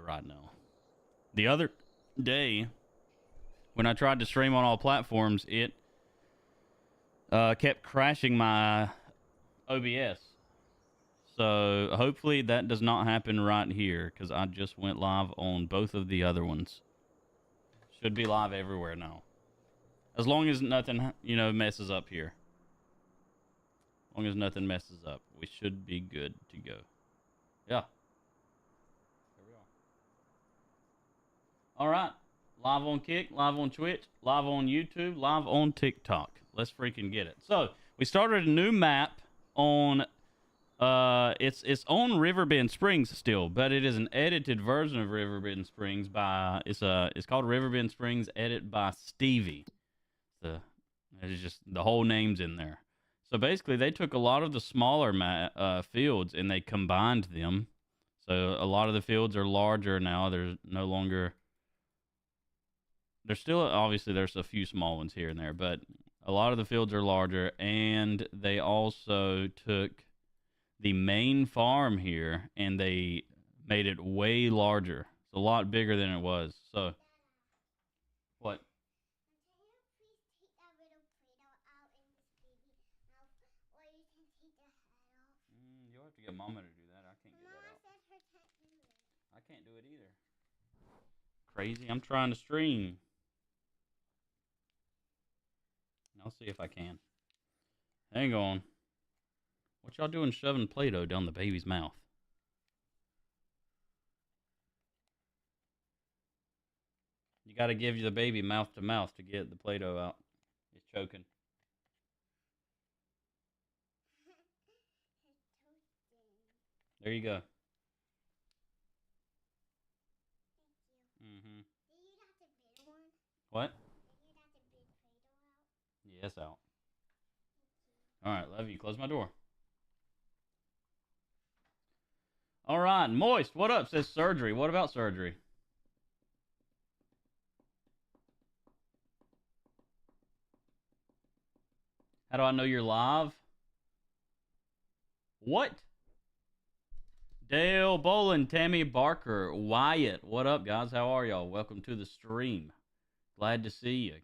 right now. The other day, when I tried to stream on all platforms, it kept crashing my OBS. So hopefully that does not happen right here, because I just went live on both of the other ones. Should be live everywhere now. As long as nothing, messes up here. As long as nothing messes up, we should be good to go. Yeah. There we are. All right. Live on Kick, live on Twitch, live on YouTube, live on TikTok. Let's freaking get it. So we started a new map on it's on Riverbend Springs still, but it is an edited version of Riverbend Springs by it's called Riverbend Springs edit by Stevie. It's just the whole name's in there. So basically they took a lot of the smaller fields and they combined them. So a lot of the fields are larger now. There's no longer, there's still, obviously there's a few small ones here and there, but a lot of the fields are larger, and they also took the main farm here and they made it way larger. It's a lot bigger than it was. So what? You'll have to get Mama to do that. I can't get that out. I can't do it either. Crazy. I'm trying to stream. I'll see if I can. Hang on. What y'all doing shoving Play-Doh down the baby's mouth? You got to give the baby mouth to mouth to get the Play-Doh out. It's choking. There you go. Mm-hmm. What? Yes, out. All right, love you. Close my door. All right, Moist, what up? Says surgery. What about surgery? How do I know you're live? What? Dale Boland, Tammy Barker, Wyatt. What up, guys? How are y'all? Welcome to the stream. Glad to see you.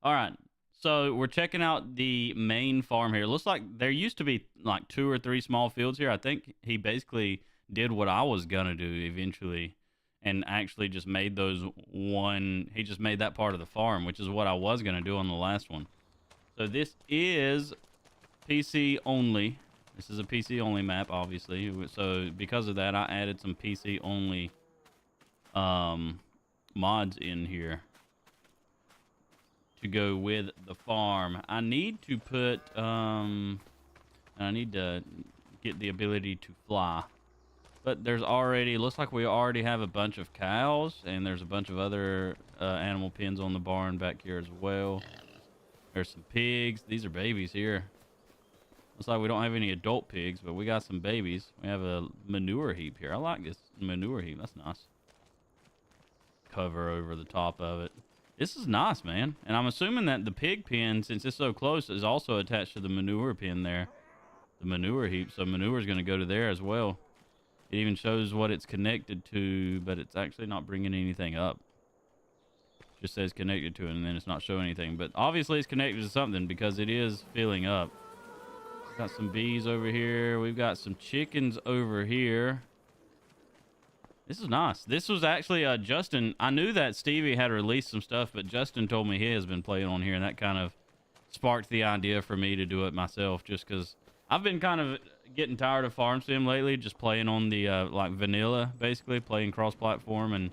All right. So we're checking out the main farm here. Looks like there used to be like 2 or 3 small fields here. I think he basically did what I was going to do eventually and actually just made those one. He just made that part of the farm, which is what I was going to do on the last one. So this is PC only. This is a PC only map, obviously. So because of that, I added some PC only mods in here to go with the farm. I need to put I need to get the ability to fly, but there's already, looks like we already have a bunch of cows, and there's a bunch of other animal pens on the barn back here as well. There's some pigs. These are babies here. Looks like we don't have any adult pigs, but we got some babies. We have a manure heap here. I like this manure heap. That's nice. Cover over the top of it. This is nice, man. And I'm assuming that the pig pen, since it's so close, is also attached to the manure pen there. The manure heap. So manure is going to go to there as well. It even shows what it's connected to, but it's actually not bringing anything up. Just says connected to it, and then it's not showing anything. But obviously it's connected to something because it is filling up. Got some bees over here. We've got some chickens over here. This is nice. This was actually Justin. I knew that Stevie had released some stuff, but Justin told me he has been playing on here, and that kind of sparked the idea for me to do it myself, just because I've been kind of getting tired of Farm Sim lately, just playing on the like vanilla, basically playing cross-platform and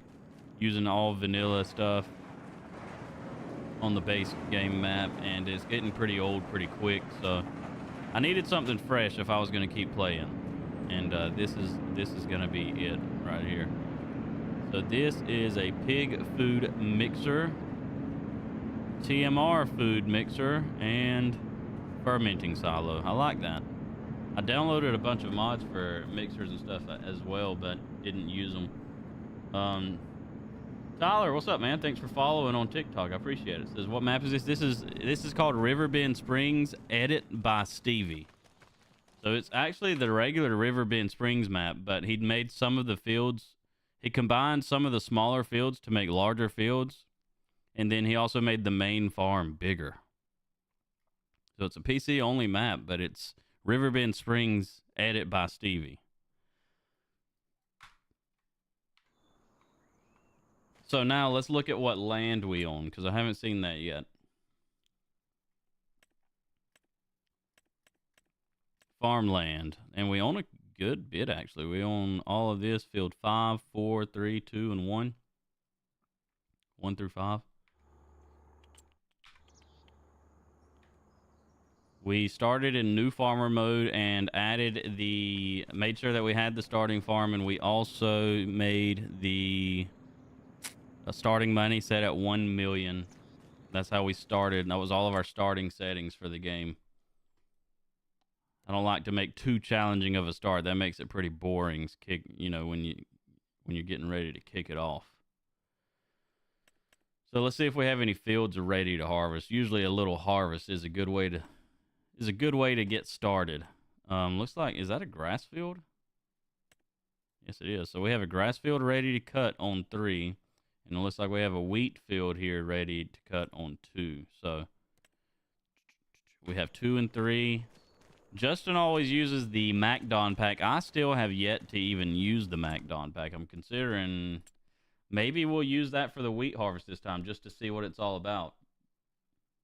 using all vanilla stuff on the base game map, and it's getting pretty old pretty quick, so I needed something fresh if I was going to keep playing. And this is going to be it right here. So this is a pig food mixer, TMR food mixer, and fermenting silo. I like that. I downloaded a bunch of mods for mixers and stuff as well, but didn't use them. Tyler, what's up, man? Thanks for following on TikTok. I appreciate it. Says, what map is this? This is called Riverbend Springs, edit by Stevie. So it's actually the regular Riverbend Springs map, but he'd made some of the fields. He combined some of the smaller fields to make larger fields, and then he also made the main farm bigger. So it's a PC only map, but it's Riverbend Springs, edit by Stevie. So now let's look at what land we own, because I haven't seen that yet. Farmland, and we own a good bit actually. We own all of this: field 5, 4, 3, 2, and 1. 1 through 5. We started in new farmer mode and made sure that we had the starting farm, and we also made the starting money set at 1 million. That's how we started. That was all of our starting settings for the game. I don't like to make too challenging of a start. That makes it pretty boring. When you're getting ready to kick it off. So let's see if we have any fields ready to harvest. Usually a little harvest is a good way to get started. Looks like, is that a grass field? Yes, it is. So we have a grass field ready to cut on 3. And it looks like we have a wheat field here ready to cut on 2. So we have 2 and 3. Justin always uses the MacDon pack. I still have yet to even use the MacDon pack. I'm considering maybe we'll use that for the wheat harvest this time just to see what it's all about.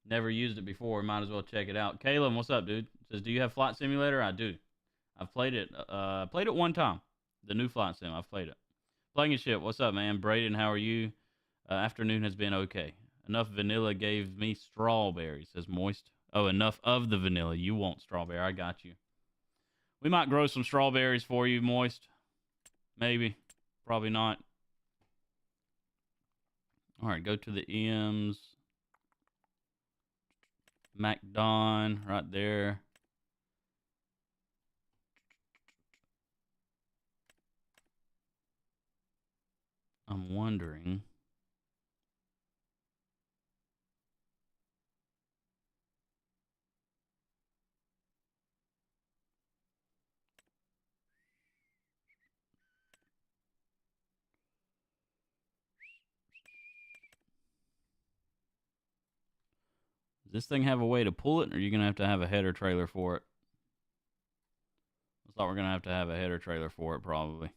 Never used it before. Might as well check it out. Caleb, what's up, dude? Says, do you have Flight Simulator? I do. I've played it. Played it one time. The new Flight Sim. I've played it. Playing a ship. What's up, man? Braden, how are you? Afternoon has been okay. Enough vanilla gave me strawberries, says Moist. Oh, enough of the vanilla. You want strawberry. I got you. We might grow some strawberries for you, Moist. Maybe. Probably not. All right, go to the EMs. MacDon, right there. I'm wondering. Does this thing have a way to pull it, or are you going to have a header trailer for it? Looks like we're going to have a header trailer for it, probably.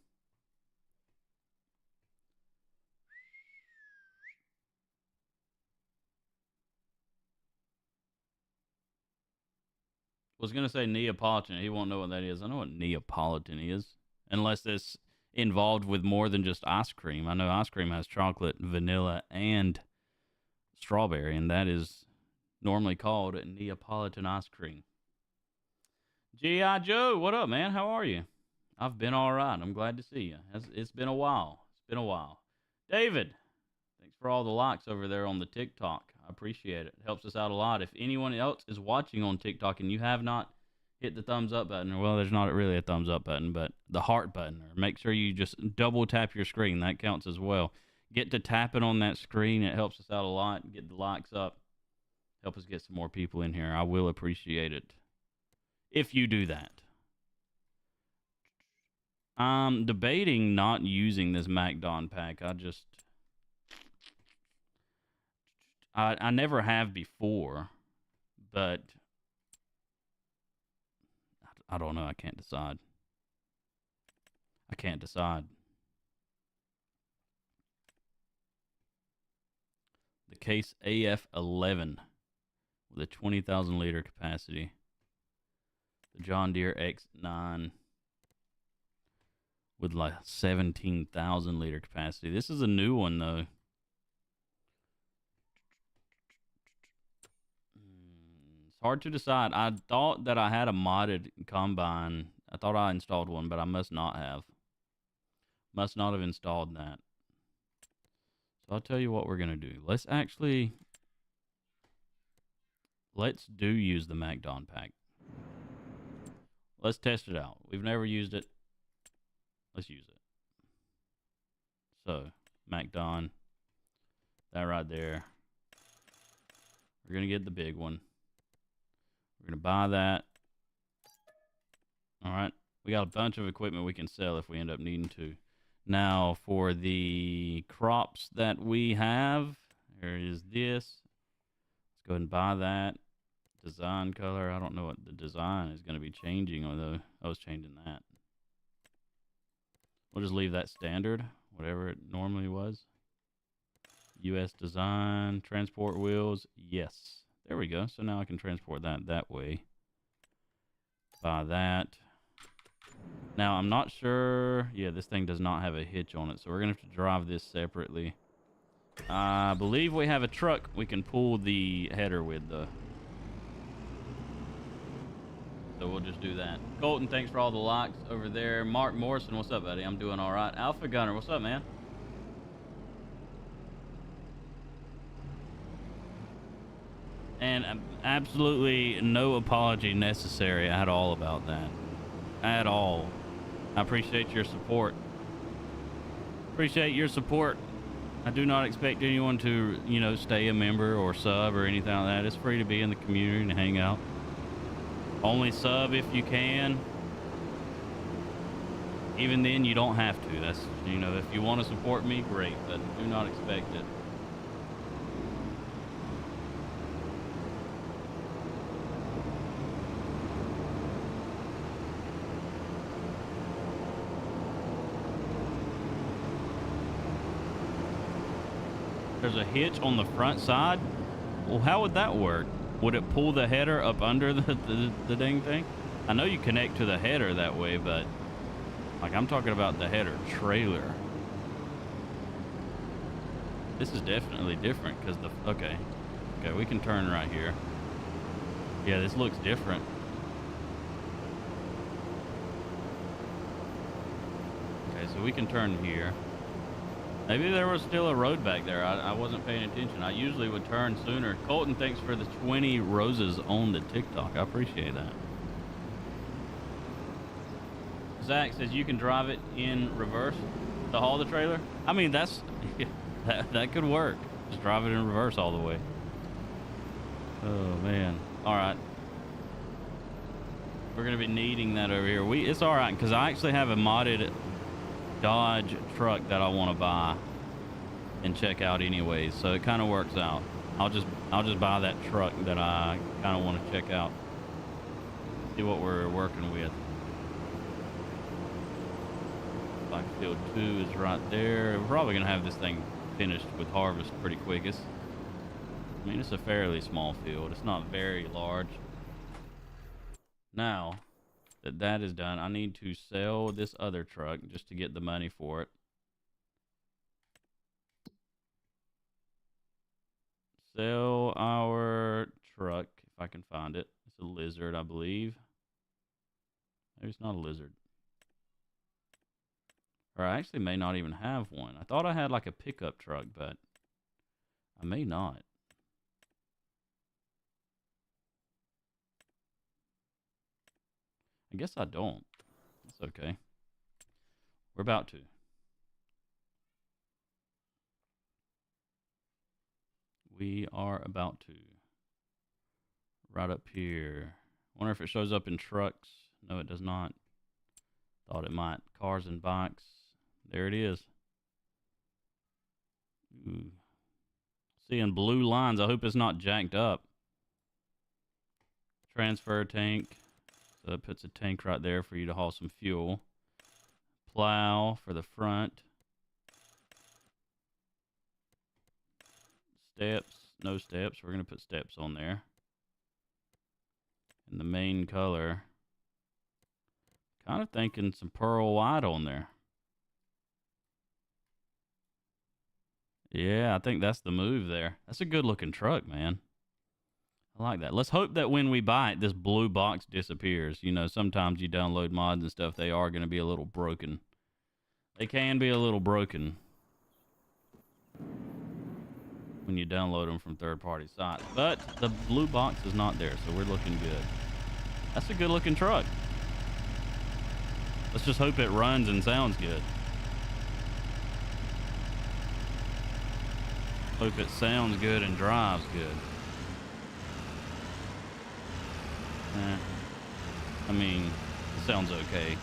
Was going to say Neapolitan. He won't know what that is. I know what Neapolitan is. Unless it's involved with more than just ice cream. I know ice cream has chocolate, vanilla, and strawberry, and that is normally called Neapolitan ice cream. G.I. Joe, what up, man? How are you? I've been all right. I'm glad to see you. It's been a while. It's been a while. David, thanks for all the likes over there on the TikTok. I appreciate it. It helps us out a lot. If anyone else is watching on TikTok and you have not hit the thumbs up button, or well, there's not really a thumbs up button, but the heart button, or make sure you just double tap your screen. That counts as well. Get to tapping on that screen. It helps us out a lot. Get the likes up. Help us get some more people in here. I will appreciate it if you do that. I'm debating not using this MacDon pack. I never have before, but I don't know. I can't decide. The case AF11 with a 20,000 liter capacity. The John Deere X9 with like 17,000 liter capacity. This is a new one though. It's hard to decide. I thought that I had a modded combine. I thought I installed one, but I must not have. Must not have installed that. So I'll tell you what we're going to do. Let's use the MacDon pack. Let's test it out. We've never used it. Let's use it. So, MacDon. That right there. We're going to get the big one. We're going to buy that. All right. We got a bunch of equipment we can sell if we end up needing to. Now for the crops that we have, there is this. Let's go ahead and buy that. Design color. I don't know what the design is going to be changing, although I was changing that. We'll just leave that standard, whatever it normally was. US design, transport wheels, yes. There we go. So now I can transport that way. Buy that. Now I'm not sure. Yeah, this thing does not have a hitch on it, so we're gonna have to drive this separately. I believe we have a truck we can pull the header with, though. So we'll just do that. Colton, thanks for all the likes over there. Mark Morrison, what's up, buddy? I'm doing all right. Alpha Gunner, what's up, man? And absolutely no apology necessary at all about that. At all. I appreciate your support. Appreciate your support. I do not expect anyone to, you know, stay a member or sub or anything like that. It's free to be in the community and hang out. Only sub if you can. Even then, you don't have to. That's, you know, if you want to support me, great, but do not expect it. There's a hitch on the front side. Well, how would that work? Would it pull the header up under the dang thing? I know you connect to the header that way, but like I'm talking about the header trailer. This is definitely different because okay, we can turn right here. Yeah, this looks different. Okay, so we can turn here. Maybe there was still a road back there. I wasn't paying attention. I usually would turn sooner. Colton, thanks for the 20 roses on the TikTok. I appreciate that. Zach says you can drive it in reverse to haul the trailer. I mean, that could work. Just drive it in reverse all the way. Oh, man. All right. We're going to be needing that over here. It's all right because I actually have a modded Dodge truck that I want to buy and check out anyways, so it kind of works out. I'll just buy that truck that I kind of want to check out, see what we're working with. Like field 2 is right there. We're probably gonna have this thing finished with harvest pretty quick. I mean, it's a fairly small field. It's not very large. Now that is done, I need to sell this other truck just to get the money for it. Sell our truck, if I can find it. It's a lizard, I believe. Maybe it's not a lizard. Or I actually may not even have one. I thought I had like a pickup truck, but I may not. I guess I don't. That's okay. We're about to. We are about to. Right up here. Wonder if it shows up in trucks. No, it does not. Thought it might. Cars and bikes. There it is. Ooh. Seeing blue lines. I hope it's not jacked up. Transfer tank. So that puts a tank right there for you to haul some fuel. Plow for the front. Steps. No steps. We're going to put steps on there. And the main color. Kind of thinking some pearl white on there. Yeah, I think that's the move there. That's a good looking truck, man. I like that. Let's hope that when we buy it, this blue box disappears. You know, sometimes you download mods and stuff, they are going to be a little broken. They can be a little broken when you download them from third-party sites. But the blue box is not there, so we're looking good. That's a good-looking truck. Let's just hope it runs and sounds good. Hope it sounds good and drives good. I mean, it sounds okay.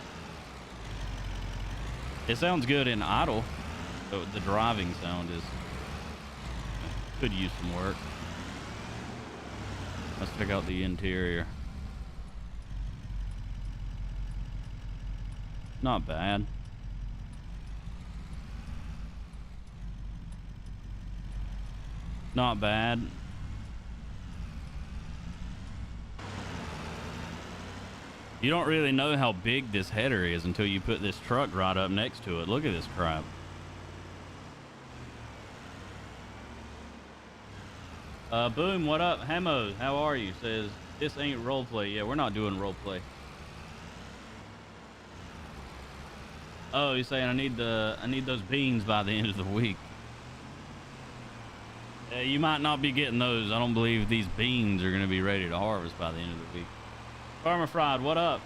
It sounds good in idle. So the driving sound is could use some work. Let's check out the interior. Not bad. Not bad. You don't really know how big this header is until you put this truck right up next to it. Look at this crap. Boom, what up? Hamo, how are you? Says, this ain't roleplay. Yeah, we're not doing roleplay. Oh, he's saying I need those beans by the end of the week. You might not be getting those. I don't believe these beans are going to be ready to harvest by the end of the week. Farmer Fried, what up?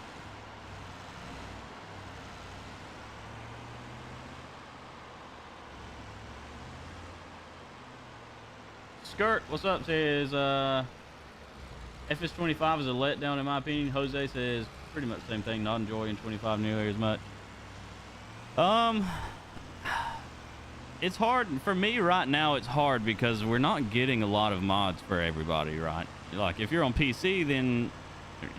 Skirt, what's up? Says FS25 is a letdown in my opinion. Jose says pretty much the same thing. Not enjoying 25 nearly as much. It's hard for me right now. It's hard because we're not getting a lot of mods for everybody, right? Like if you're on PC, then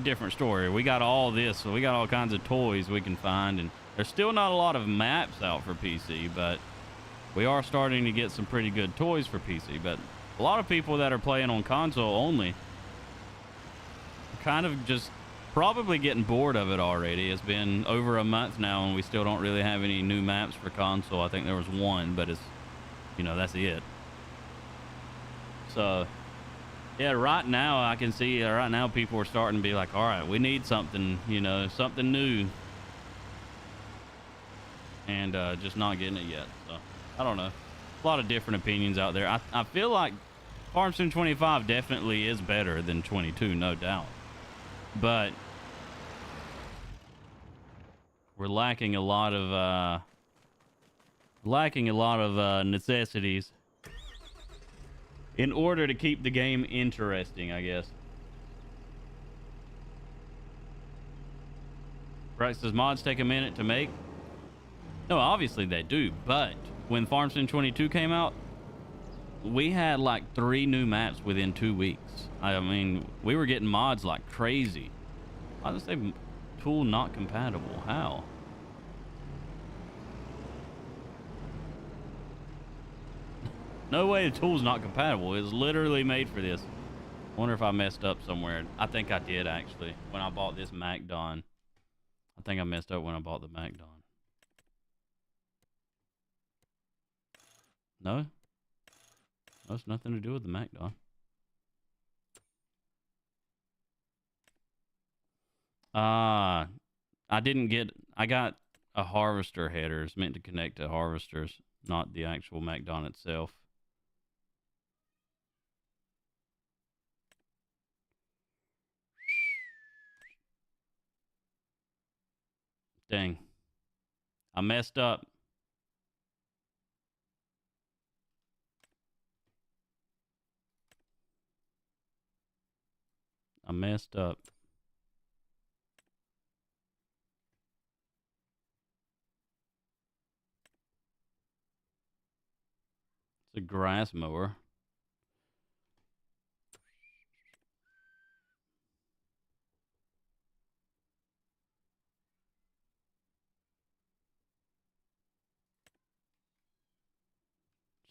different story. We got all this, so we got all kinds of toys we can find, and there's still not a lot of maps out for PC, but we are starting to get some pretty good toys for PC. But a lot of people that are playing on console only are kind of just probably getting bored of it already. It's been over a month now and we still don't really have any new maps for console. I think there was one, but it's, you know, that's it. So yeah, right now I can see right now people are starting to be like, all right, we need something, you know, something new, and just not getting it yet. So I don't know, a lot of different opinions out there. I feel like Farm Sim 25 definitely is better than 22, no doubt, but we're lacking a lot of necessities in order to keep the game interesting, I guess. Right, says mods take a minute to make. No, obviously they do, but when Farm Sim 22 came out, we had like 3 new maps within 2 weeks. I mean, we were getting mods like crazy. Why does it say tool not compatible? How? No way the tool's not compatible. It's literally made for this. I wonder if I messed up somewhere. I think I did, actually, when I bought this MacDon. I think I messed up when I bought the MacDon. No? That's nothing to do with the MacDon. I got a harvester header. It's meant to connect to harvesters, not the actual MacDon itself. Dang. I messed up. I messed up. It's a grass mower.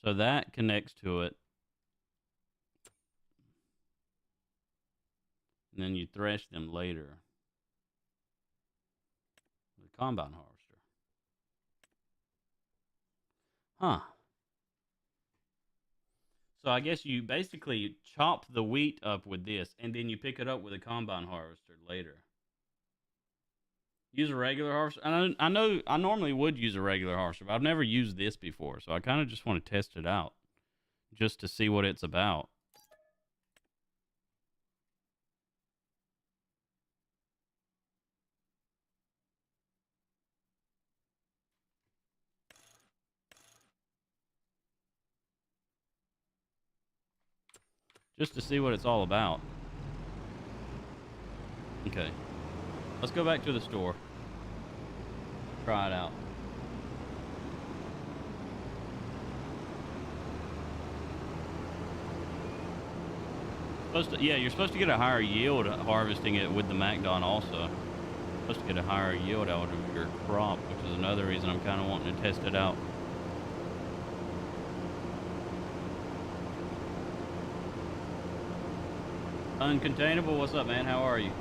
So that connects to it. And then you thresh them later with a combine harvester. Huh. So I guess you basically chop the wheat up with this, and then you pick it up with a combine harvester later. Use a regular harvester. I know I normally would use a regular harvester, but I've never used this before, so I kind of just want to test it out just to see what it's about. Just to see what it's all about. Okay. Let's go back to the store. Try it out. Yeah, you're supposed to get a higher yield harvesting it with the MacDon also. Supposed to get a higher yield out of your crop, which is another reason I'm kind of wanting to test it out. Uncontainable, what's up, man? How are you?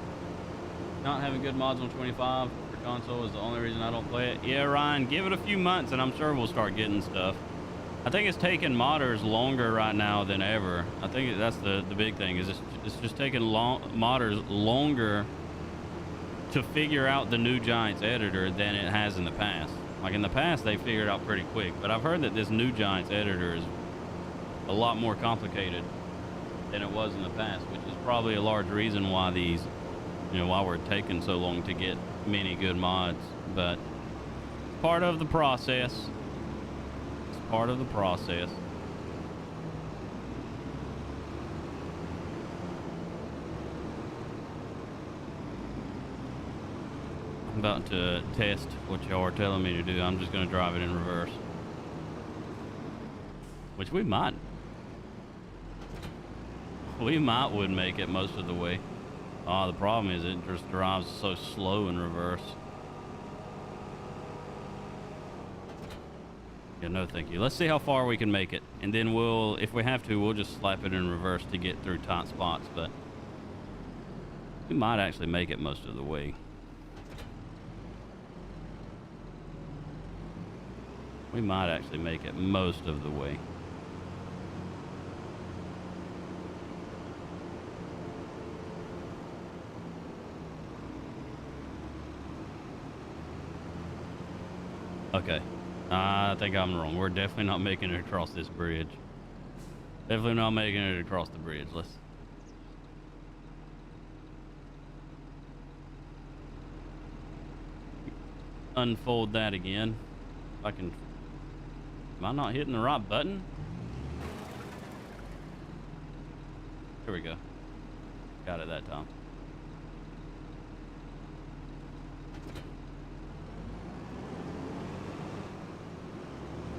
Not having good mods on 25 for console is the only reason I don't play it. Yeah, Ryan, give it a few months and I'm sure we'll start getting stuff. I think it's taking modders longer right now than ever. I think that's the big thing, is it's just taking modders longer to figure out the New Giants editor than it has in the past. Like in the past, they figured it out pretty quick, but I've heard that this New Giants editor is a lot more complicated than it was in the past, which is probably a large reason why these, why we're taking so long to get many good mods. But it's part of the process. It's part of the process. I'm about to test what y'all are telling me to do. I'm just going to drive it in reverse. Which we might. We would make it most of the way. The problem is it just drives so slow in reverse. Yeah, no thank you. Let's see how far we can make it. And then if we have to, we'll just slap it in reverse to get through tight spots. But we might actually make it most of the way. We might actually make it most of the way. Okay. I think I'm wrong. We're definitely not making it across this bridge. Definitely not making it across the bridge. Let's... unfold that again. If I can... Am I not hitting the right button? There we go. Got it that time.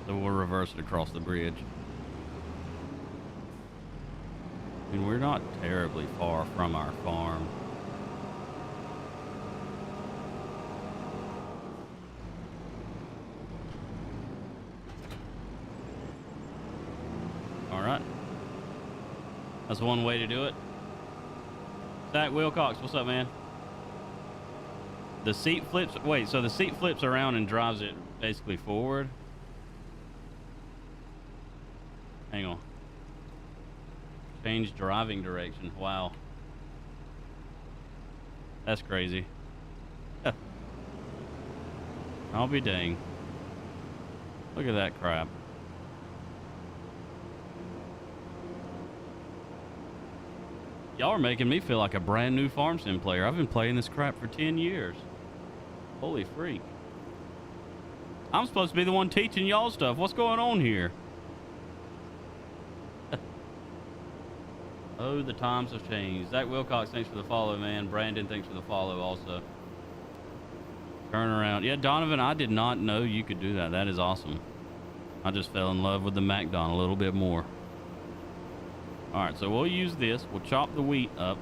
So we'll reverse it across the bridge. I mean, we're not terribly far from our farm. Alright. That's one way to do it. Zach Wilcox, what's up, man? The seat flips... Wait, so the seat flips around and drives it basically forward? Hang on. Change driving direction. Wow. That's crazy. I'll be dang. Look at that crap. Y'all are making me feel like a brand new farm sim player. I've been playing this crap for 10 years. Holy freak. I'm supposed to be the one teaching y'all stuff. What's going on here? Oh, the times have changed. Zach Wilcox, thanks for the follow, man. Brandon, thanks for the follow also. Turn around. Yeah, Donovan, I did not know you could do that. That is awesome. I just fell in love with the MacDon a little bit more. All right, so we'll use this. We'll chop the wheat up.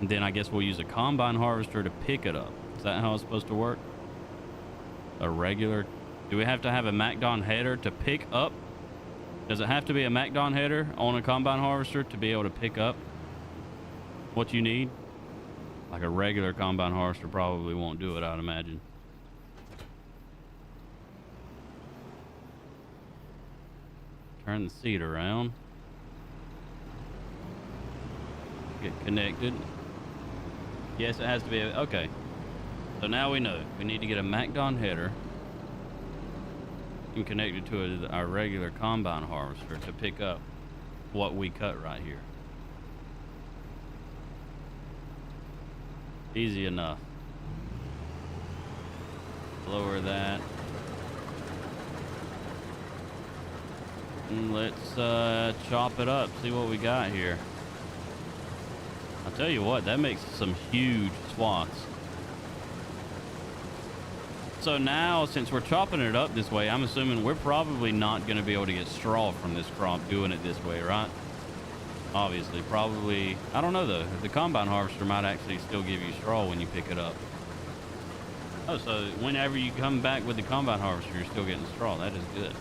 And then I guess we'll use a combine harvester to pick it up. Is that how it's supposed to work? A regular... Do we have to have a MacDon header to pick up? Does it have to be a MacDon header on a combine harvester to be able to pick up what you need? Like a regular combine harvester probably won't do it, I'd imagine. Turn the seat around. Get connected. Yes, it has to be. Okay. So now we know. We need to get a MacDon header and connect it to our regular combine harvester to pick up what we cut right here. Easy enough. Lower that. And let's chop it up, see what we got here. I'll tell you what, that makes some huge swaths. So now, since we're chopping it up this way, I'm assuming we're probably not going to be able to get straw from this crop doing it this way, right? Obviously, probably, I don't know though. The combine harvester might actually still give you straw when you pick it up. Oh, so whenever you come back with the combine harvester, you're still getting straw. That is good.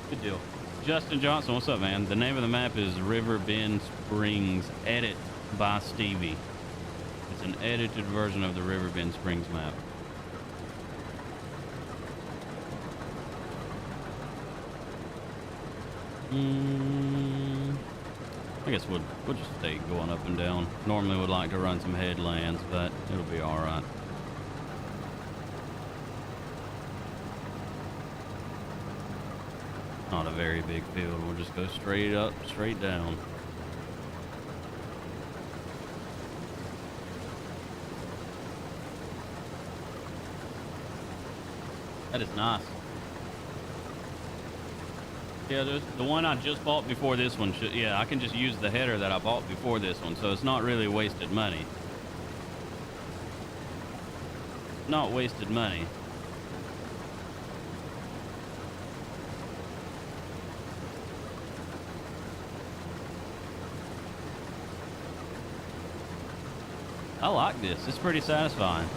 Good deal. Justin Johnson, what's up, man? The name of the map is Riverbend Springs, edit by Stevie. It's an edited version of the Riverbend Springs map. I guess we'll just stay going up and down. Normally would like to run some headlands, but it'll be all right. Not a very big field. We'll just go straight up, straight down. That is nice. Yeah, the one I just bought before this one, yeah, I can just use the header that I bought before this one, so it's not really wasted money. Not wasted money. I like this. It's pretty satisfying.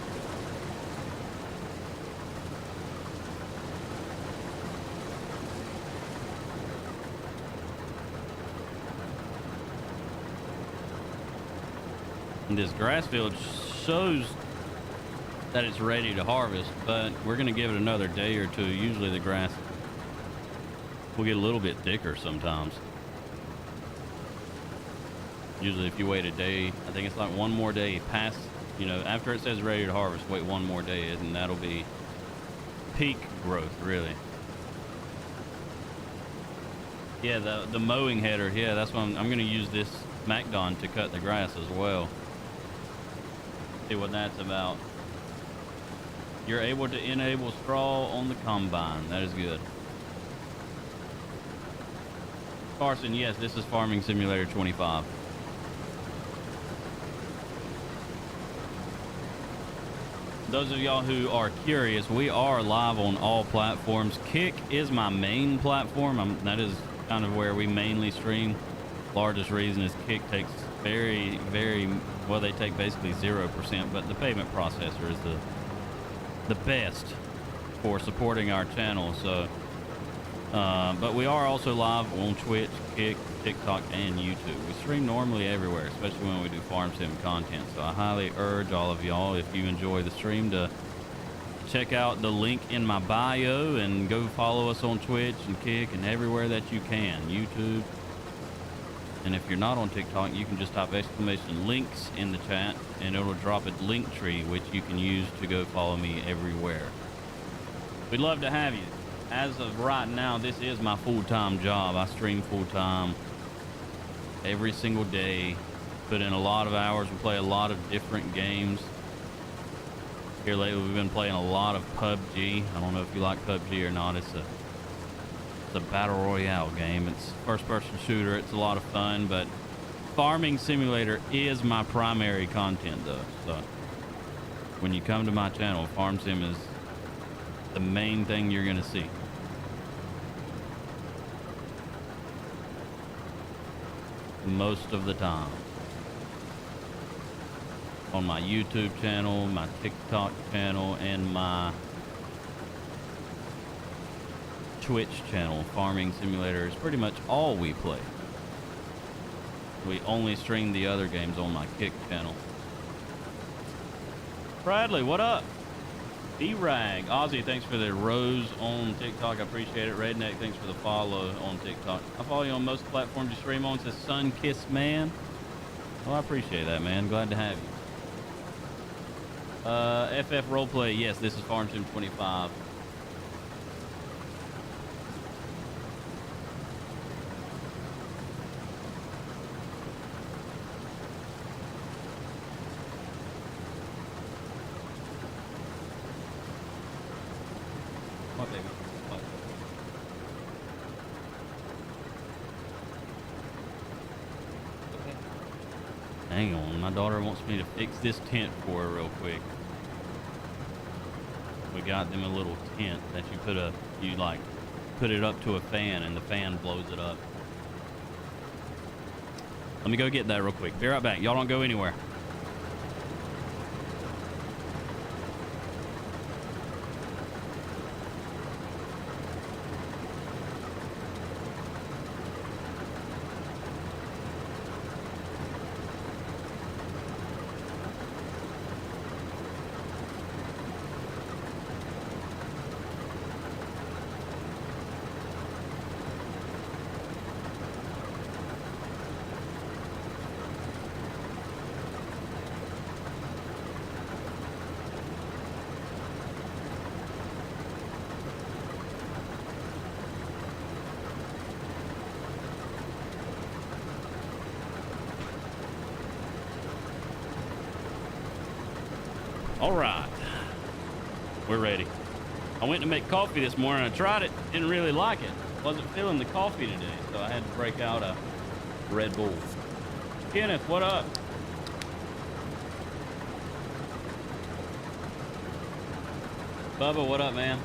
And this grass field shows that it's ready to harvest, but we're going to give it another day or two. Usually the grass will get a little bit thicker sometimes. Usually if you wait a day, I think it's like one more day past, you know, after it says ready to harvest, wait one more day, and that'll be peak growth, really. Yeah, the mowing header, yeah, that's what I'm going to use this MacDon to cut the grass as well. See what that's about. You're able to enable straw on the combine. That is good. Carson, yes, this is Farming Simulator 25. Those of y'all who are curious, we are live on all platforms. Kick is my main platform. That is kind of where we mainly stream. Largest reason is Kick takes very, well, they take basically 0%, but the payment processor is the best for supporting our channel. So, but we are also live on Twitch, Kick, TikTok, and YouTube. We stream normally everywhere, especially when we do farm sim content. So I highly urge all of y'all, if you enjoy the stream, to check out the link in my bio and go follow us on Twitch and Kick and everywhere that you can, YouTube. And if you're not on TikTok, you can just type exclamation links in the chat and it'll drop a link tree, which you can use to go follow me everywhere. We'd love to have you. As of right now, this is my full-time job. I stream full-time every single day, put in a lot of hours. We play a lot of different games. Here lately, we've been playing a lot of PUBG. I don't know if you like PUBG or not. It's a battle royale game. It's first-person shooter. It's a lot of fun, but Farming Simulator is my primary content, though. So when you come to my channel, Farm Sim is the main thing you're going to see. Most of the time. On my YouTube channel, my TikTok channel, and my Twitch channel, Farming Simulator is pretty much all we play. We only stream the other games on my Kick channel. Bradley, what up? B-Rag. Ozzy, thanks for the rose on TikTok. I appreciate it. Redneck, thanks for the follow on TikTok. I follow you on most platforms you stream on. It says Sun Kiss Man. Well, I appreciate that, man. Glad to have you. FF Roleplay. Yes, this is Farm Sim 25. What, baby? What? Okay. Hang on, my daughter wants me to fix this tent for her real quick. We got them a little tent that you like put it up to a fan and the fan blows it up. Let me go get that real quick. Be right back. Y'all don't go anywhere. All right, we're ready. I went to make coffee this morning. I tried it, didn't really like it. Wasn't feeling the coffee today, so I had to break out a Red Bull. Kenneth, what up? Bubba, what up, man?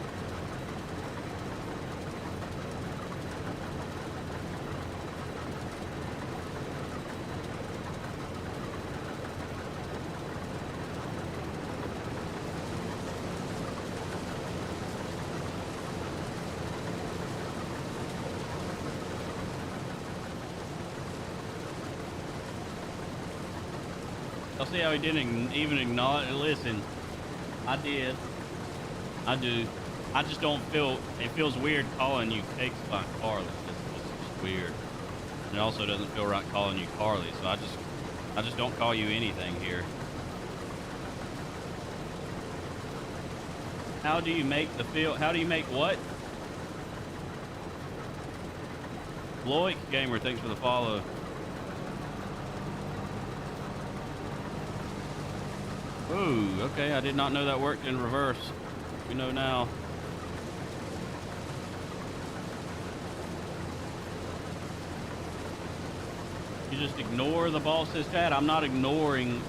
I'll see how he didn't even acknowledge. Listen, I did. I do. I just don't feel, it feels weird calling you Cakes by Carly. It's just weird. And it also doesn't feel right calling you Carly, so I just don't call you anything here. How do you make the field? How do you make what? Loic Gamer, thanks for the follow. Ooh, okay, I did not know that worked in reverse. We know now. You just ignore the boss's chat. I'm not ignoring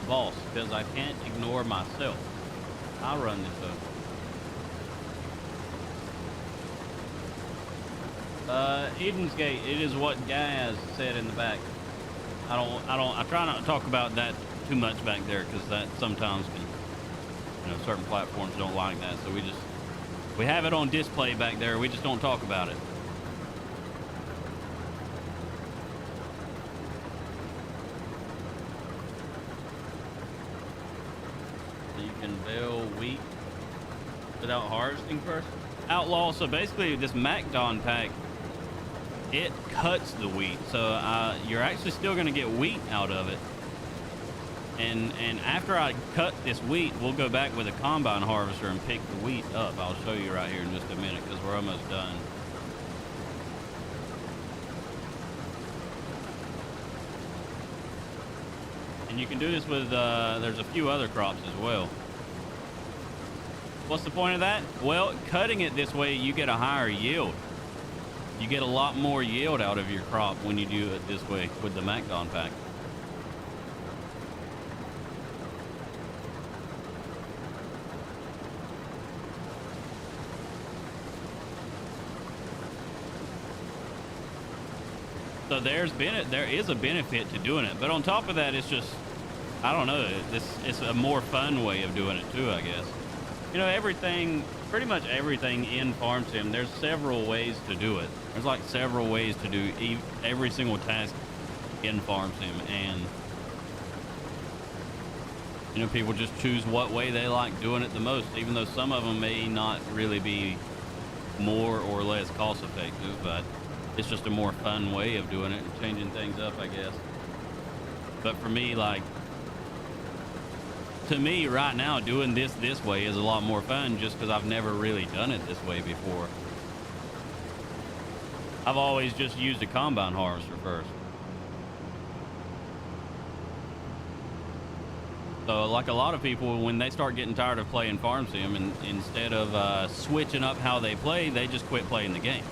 the boss because I can't ignore myself. I run this up. Eden's Gate, it is what Gaz said in the back. I try not to talk about that too much back there because that sometimes can, you know, certain platforms don't like that, so we have it on display back there, we just don't talk about it. So you can bale wheat without harvesting first. Outlaw, so basically this MacDon pack, it cuts the wheat, so you're actually still going to get wheat out of it. And after I cut this wheat, we'll go back with a combine harvester and pick the wheat up. I'll show you right here in just a minute because we're almost done. And you can do this with, there's a few other crops as well. What's the point of that? Well, cutting it this way, you get a higher yield. You get a lot more yield out of your crop when you do it this way with the MacDon pack. So there is a benefit to doing it, but on top of that, it's just, I don't know, it's a more fun way of doing it too, I guess. You know, pretty much everything in Farm Sim, there's several ways to do it. There's like several ways to do every single task in Farm Sim, and you know, people just choose what way they like doing it the most, even though some of them may not really be more or less cost effective, but it's just a more fun way of doing it and changing things up, I guess. But for me, like, to me right now, doing this way is a lot more fun just because I've never really done it this way before. I've always just used a combine harvester first. So like a lot of people, when they start getting tired of playing Farm Sim, and instead of switching up how they play, they just quit playing the game.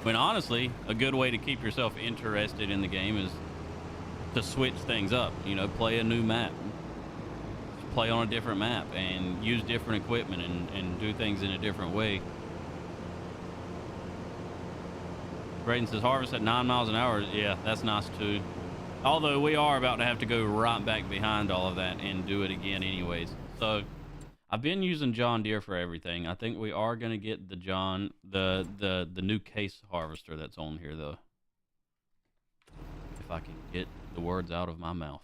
When honestly, a good way to keep yourself interested in the game is to switch things up. You know, play a new map, play on a different map, and use different equipment and do things in a different way. Brayden says harvest at 9 miles an hour. Yeah, that's nice too. Although we are about to have to go right back behind all of that and do it again anyways. So I've been using John Deere for everything. I think we are gonna get the new case harvester that's on here though. If I can get the words out of my mouth.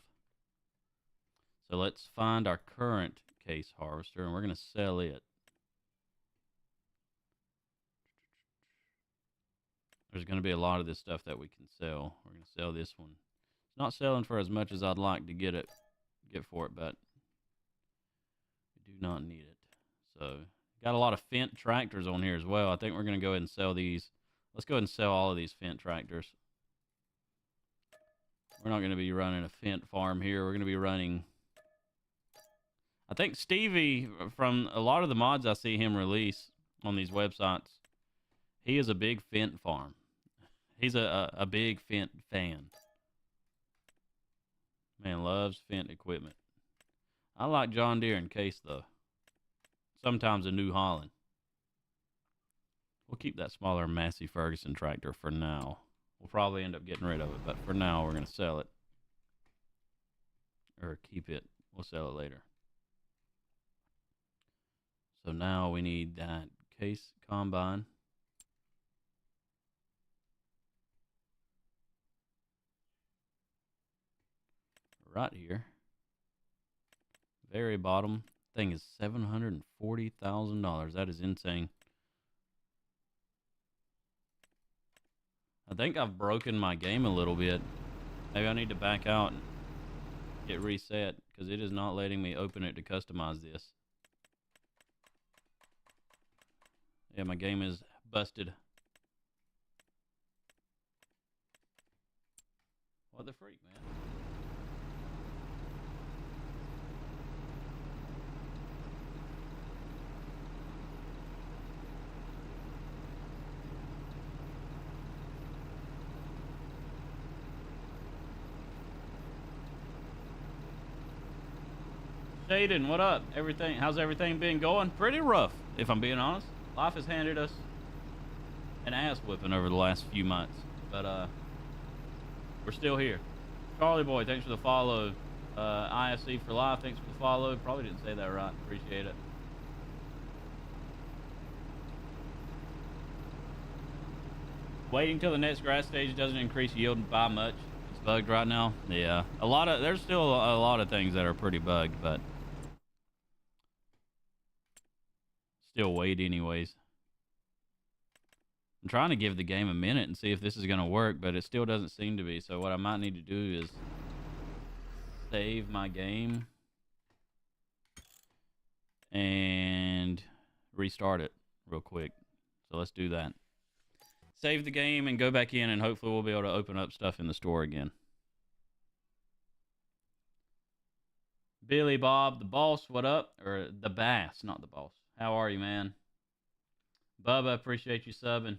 So let's find our current case harvester and we're gonna sell it. There's gonna be a lot of this stuff that we can sell. We're gonna sell this one. It's not selling for as much as I'd like to get for it, but we do not need it. So got a lot of Fendt tractors on here as well. I think we're gonna go ahead and sell these. Let's go ahead and sell all of these Fendt tractors. We're not gonna be running a Fendt farm here. We're gonna be running. I think Stevie, from a lot of the mods I see him release on these websites, he is a big Fendt farm. He's a big Fendt fan. Man, loves Fendt equipment. I like John Deere in case, though. Sometimes a New Holland. We'll keep that smaller Massey Ferguson tractor for now. We'll probably end up getting rid of it, but for now, we're going to sell it. Or keep it. We'll sell it later. So now we need that case combine. Right here. Very bottom. Thing is $740,000. That is insane. I think I've broken my game a little bit. Maybe I need to back out and get reset because it is not letting me open it to customize this. Yeah, my game is busted. What the freak, man? Shaden, what up? How's everything been going? Pretty rough, if I'm being honest. Life has handed us an ass whipping over the last few months, but we're still here. Charlie Boy, thanks for the follow. IFC for life, thanks for the follow. Probably didn't say that right. Appreciate it. Waiting till the next grass stage doesn't increase yield by much. It's bugged right now. Yeah, there's still a lot of things that are pretty bugged, but still wait anyways. I'm trying to give the game a minute and see if this is going to work, but it still doesn't seem to be. So what I might need to do is save my game and restart it real quick. So let's do that. Save the game and go back in, and hopefully we'll be able to open up stuff in the store again. Billy Bob, the boss, what up? Or the bass, not the boss. How are you, man? Bubba, appreciate you subbing.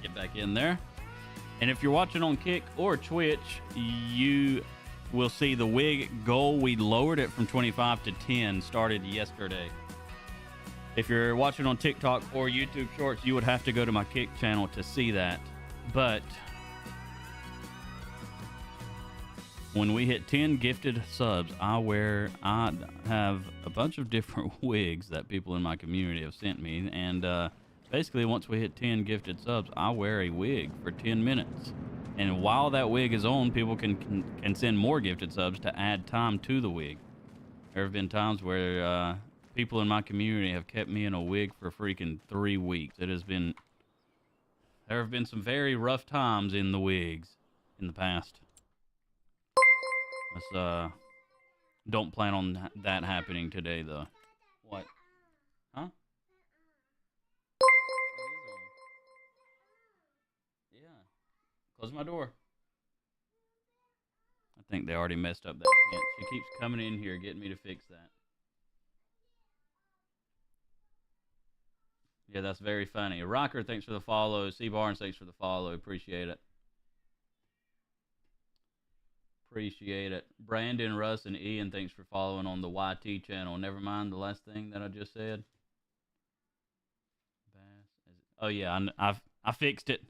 Get back in there. And if you're watching on Kick or Twitch, you will see the wig goal. We lowered it from 25 to 10, started yesterday. If you're watching on TikTok or YouTube Shorts, you would have to go to my Kick channel to see that. But when we hit 10 gifted subs, I have a bunch of different wigs that people in my community have sent me. And basically, once we hit 10 gifted subs, I wear a wig for 10 minutes. And while that wig is on, people can send more gifted subs to add time to the wig. There have been times where people in my community have kept me in a wig for freaking 3 weeks. There have been some very rough times in the wigs in the past. Let's don't plan on that happening today though. What? Huh? Yeah. Close my door. I think they already messed up that tent. She keeps coming in here getting me to fix that. Yeah, that's very funny. Rocker, thanks for the follow. C Barnes, thanks for the follow. Appreciate it. Appreciate it. Brandon, Russ, and Ian, thanks for following on the YT channel. Never mind the last thing that I just said. Oh yeah, I fixed it.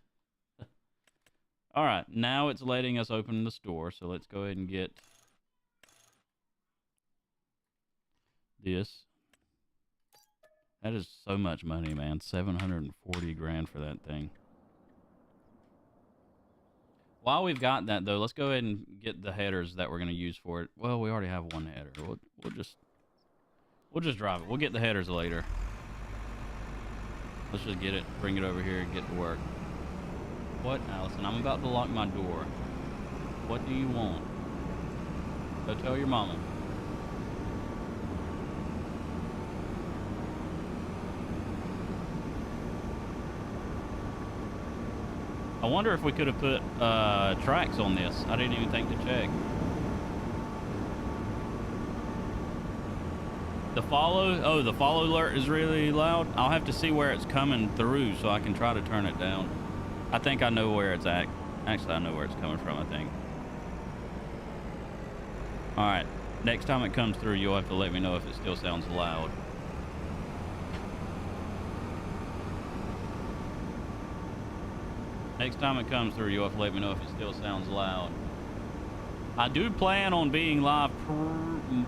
All right, now it's letting us open the store. So let's go ahead and get this. That is so much money, man. 740 grand for that thing. While we've got that, though, let's go ahead and get the headers that we're going to use for it. Well, we already have one header. We'll just drive it. We'll get the headers later. Let's just get it, bring it over here, and get to work. What, Allison? I'm about to lock my door. What do you want? Go tell your mama. I wonder if we could have put tracks on this. I didn't even think to check. The follow alert is really loud. I'll have to see where it's coming through so I can try to turn it down. I think I know where it's at. Actually, I know where it's coming from, I think. All right. Next time it comes through, you'll have to let me know if it still sounds loud. Next time it comes through, you'll have to let me know if it still sounds loud. I do plan on being live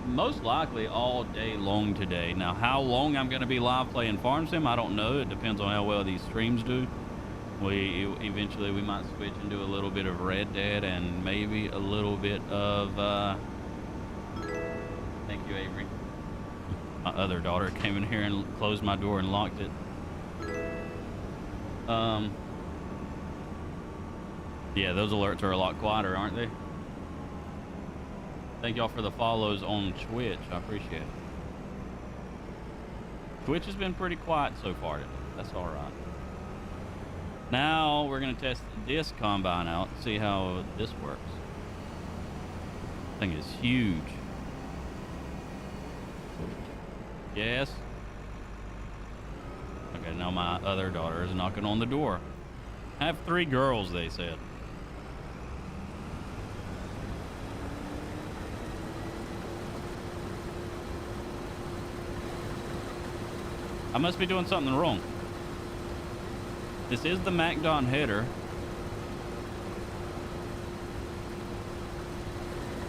most likely all day long today. Now, how long I'm going to be live playing Farm Sim, I don't know. It depends on how well these streams do. Eventually we might switch into a little bit of Red Dead and maybe a little bit of thank you, Avery. My other daughter came in here and closed my door and locked it. Yeah, those alerts are a lot quieter, aren't they? Thank y'all for the follows on Twitch. I appreciate it. Twitch has been pretty quiet so far today. That's all right. Now we're going to test this combine out, see how this works. This thing is huge. Yes. Okay, now my other daughter is knocking on the door. I have 3 girls, they said. I must be doing something wrong. This is the MacDon header.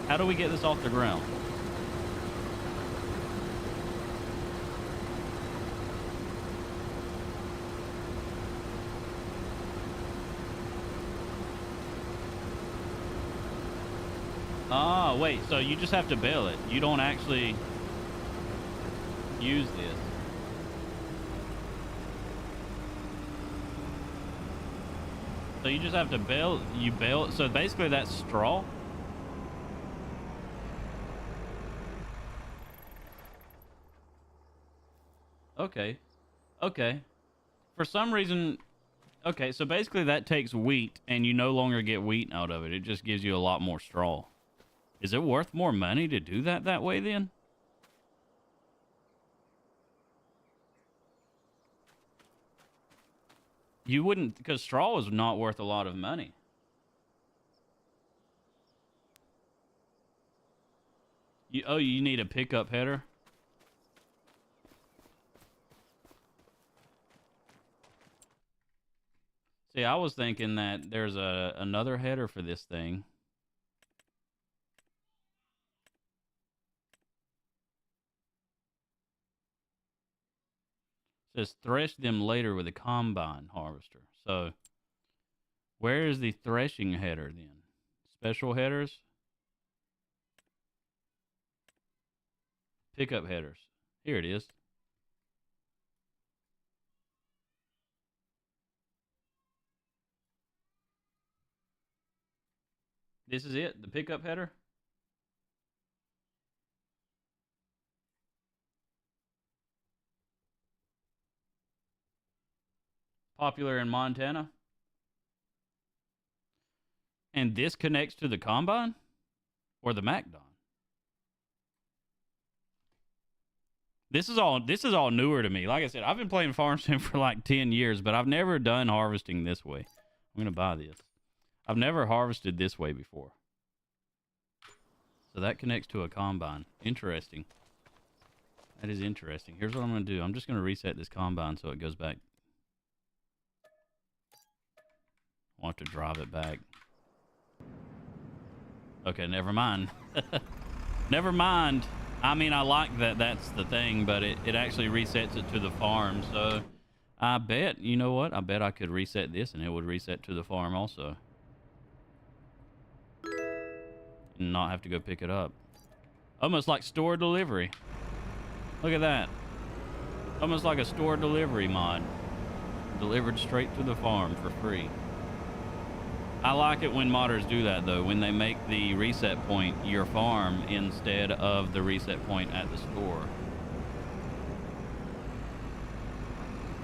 How do we get this off the ground? Ah, wait, so you just have to bail it. You don't actually use this. So you just have to bail it. So basically that's straw. Okay. Okay. For some reason, okay, so basically that takes wheat and you no longer get wheat out of it. It just gives you a lot more straw. Is it worth more money to do that way then? You wouldn't, because straw is not worth a lot of money. You need a pickup header? See, I was thinking that there's another header for this thing. It says thresh them later with a combine harvester. So where is the threshing header then? Special headers? Pickup headers. Here it is. This is it, the pickup header? Popular in Montana. And this connects to the combine? Or the MacDon? This is all newer to me. Like I said, I've been playing Farm Sim for like 10 years, but I've never done harvesting this way. I'm gonna buy this. I've never harvested this way before. So that connects to a combine. Interesting. That is interesting. Here's what I'm gonna do. I'm just gonna reset this combine so it goes back. I'll have to drive it back. Okay, never mind. Never mind. I mean, I like that that's the thing, but it actually resets it to the farm. So I bet, you know what? I bet I could reset this and it would reset to the farm also. And not have to go pick it up. Almost like store delivery. Look at that. Almost like a store delivery mod. Delivered straight to the farm for free. I like it when modders do that though, when they make the reset point your farm instead of the reset point at the store.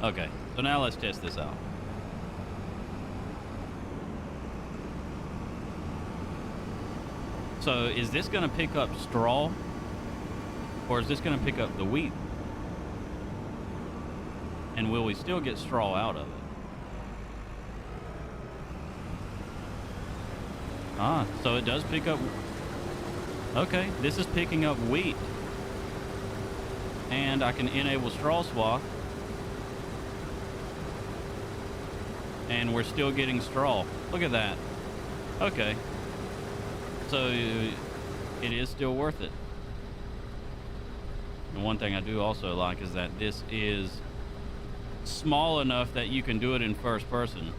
Okay, so now let's test this out. So is this gonna pick up straw? Or is this gonna pick up the wheat? And will we still get straw out of it? Ah, so it does pick up. Okay, this is picking up wheat. And I can enable straw swath. And we're still getting straw. Look at that. Okay. So it is still worth it. And one thing I do also like is that this is small enough that you can do it in first person.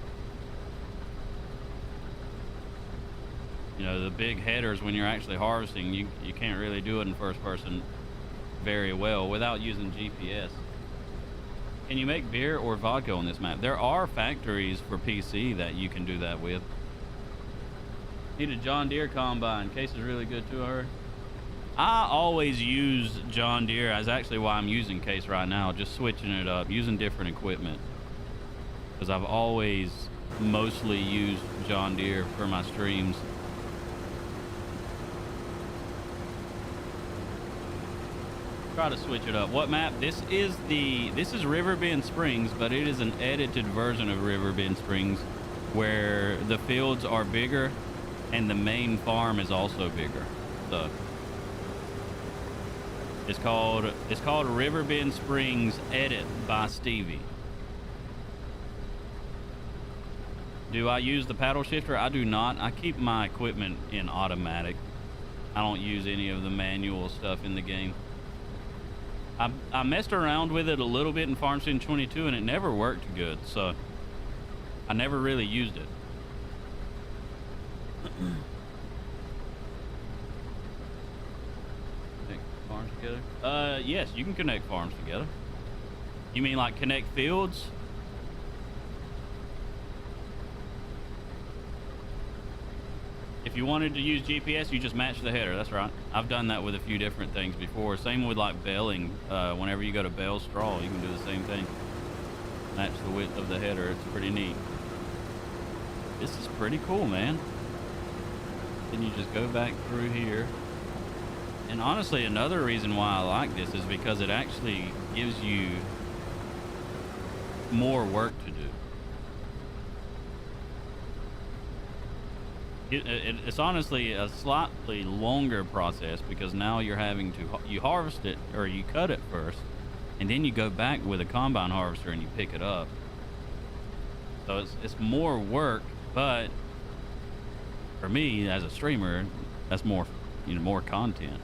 You know, the big headers when you're actually harvesting, you can't really do it in first person very well without using GPS. Can you make beer or vodka on this map? There are factories for PC that you can do that with. Need a John Deere combine. Case is really good too, I heard. I always use John Deere. That's actually why I'm using Case right now, just switching it up, using different equipment. Because I've always mostly used John Deere for my streams. Try to switch it up. What map? This is Riverbend Springs, but it is an edited version of Riverbend Springs where the fields are bigger and the main farm is also bigger. So it's called Riverbend Springs Edit by Stevie. Do I use the paddle shifter? I do not. I keep my equipment in automatic. I don't use any of the manual stuff in the game. I messed around with it a little bit in Farm Sim 22 and it never worked good, so I never really used it. Connect farms together? Yes, you can connect farms together. You mean like connect fields? If you wanted to use GPS, you just match the header. That's right. I've done that with a few different things before. Same with like baling. Whenever you go to bale straw, you can do the same thing. Match the width of the header. It's pretty neat. This is pretty cool, man. Then you just go back through here. And honestly, another reason why I like this is because it actually gives you more work to do. It's honestly a slightly longer process because now you're having to, you harvest it or you cut it first and then you go back with a combine harvester and you pick it up. So it's more work, but for me as a streamer, that's more, more content.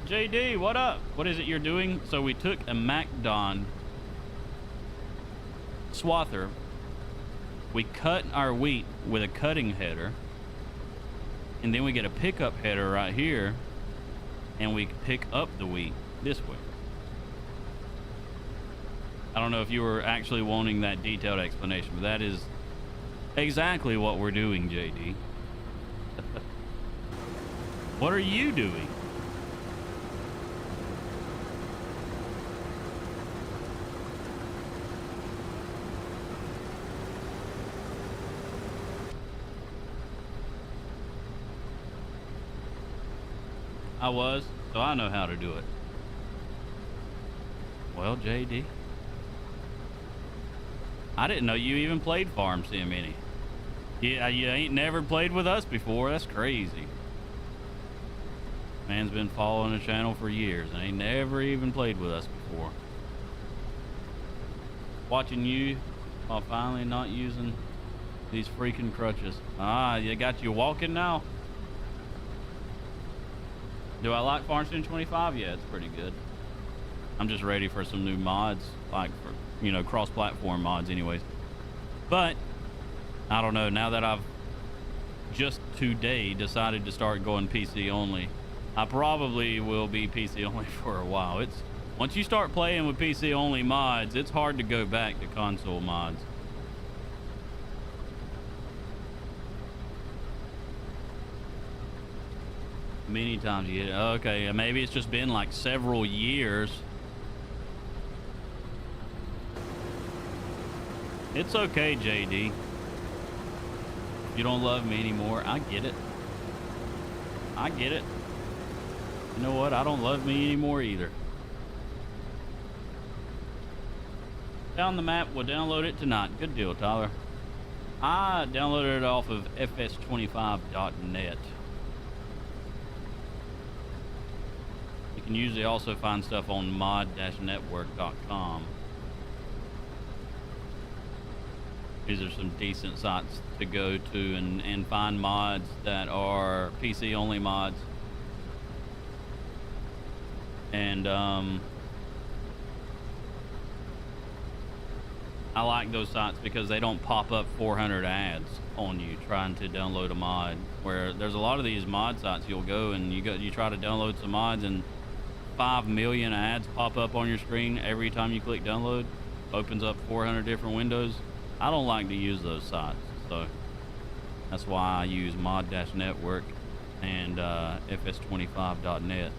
JD, what up? What is it you're doing? So we took a MacDon swather. We cut our wheat with a cutting header, and then we get a pickup header right here, and we pick up the wheat this way. I don't know if you were actually wanting that detailed explanation, but that is exactly what we're doing, JD. What are you doing? I was, so I know how to do it. Well, JD, I didn't know you even played Farm Sim any. Yeah, you ain't never played with us before. That's crazy. Man's been following the channel for years and ain't never even played with us before. Watching you while finally not using these freaking crutches. Ah, you got you walking now? Do I like Farm Sim 25? Yeah, it's pretty good. I'm just ready for some new mods, like for, you know, cross-platform mods anyways. But I don't know, now that I've just today decided to start going PC only, I probably will be PC only for a while. It's once you start playing with PC only mods, it's hard to go back to console mods. Many times you hit it. Okay, maybe it's just been like several years. It's okay, JD. You don't love me anymore. I get it. I get it. You know what? I don't love me anymore either. Found the map. We'll download it tonight. Good deal, Tyler. I downloaded it off of fs25.net. You can usually also find stuff on mod-network.com. These are some decent sites to go to and find mods that are PC only mods. And I like those sites because they don't pop up 400 ads on you trying to download a mod. Where there's a lot of these mod sites you'll go and you try to download some mods and 5 million ads pop up on your screen every time you click download. Opens up 400 different windows. I don't like to use those sites, so that's why I use mod-network and fs25.net.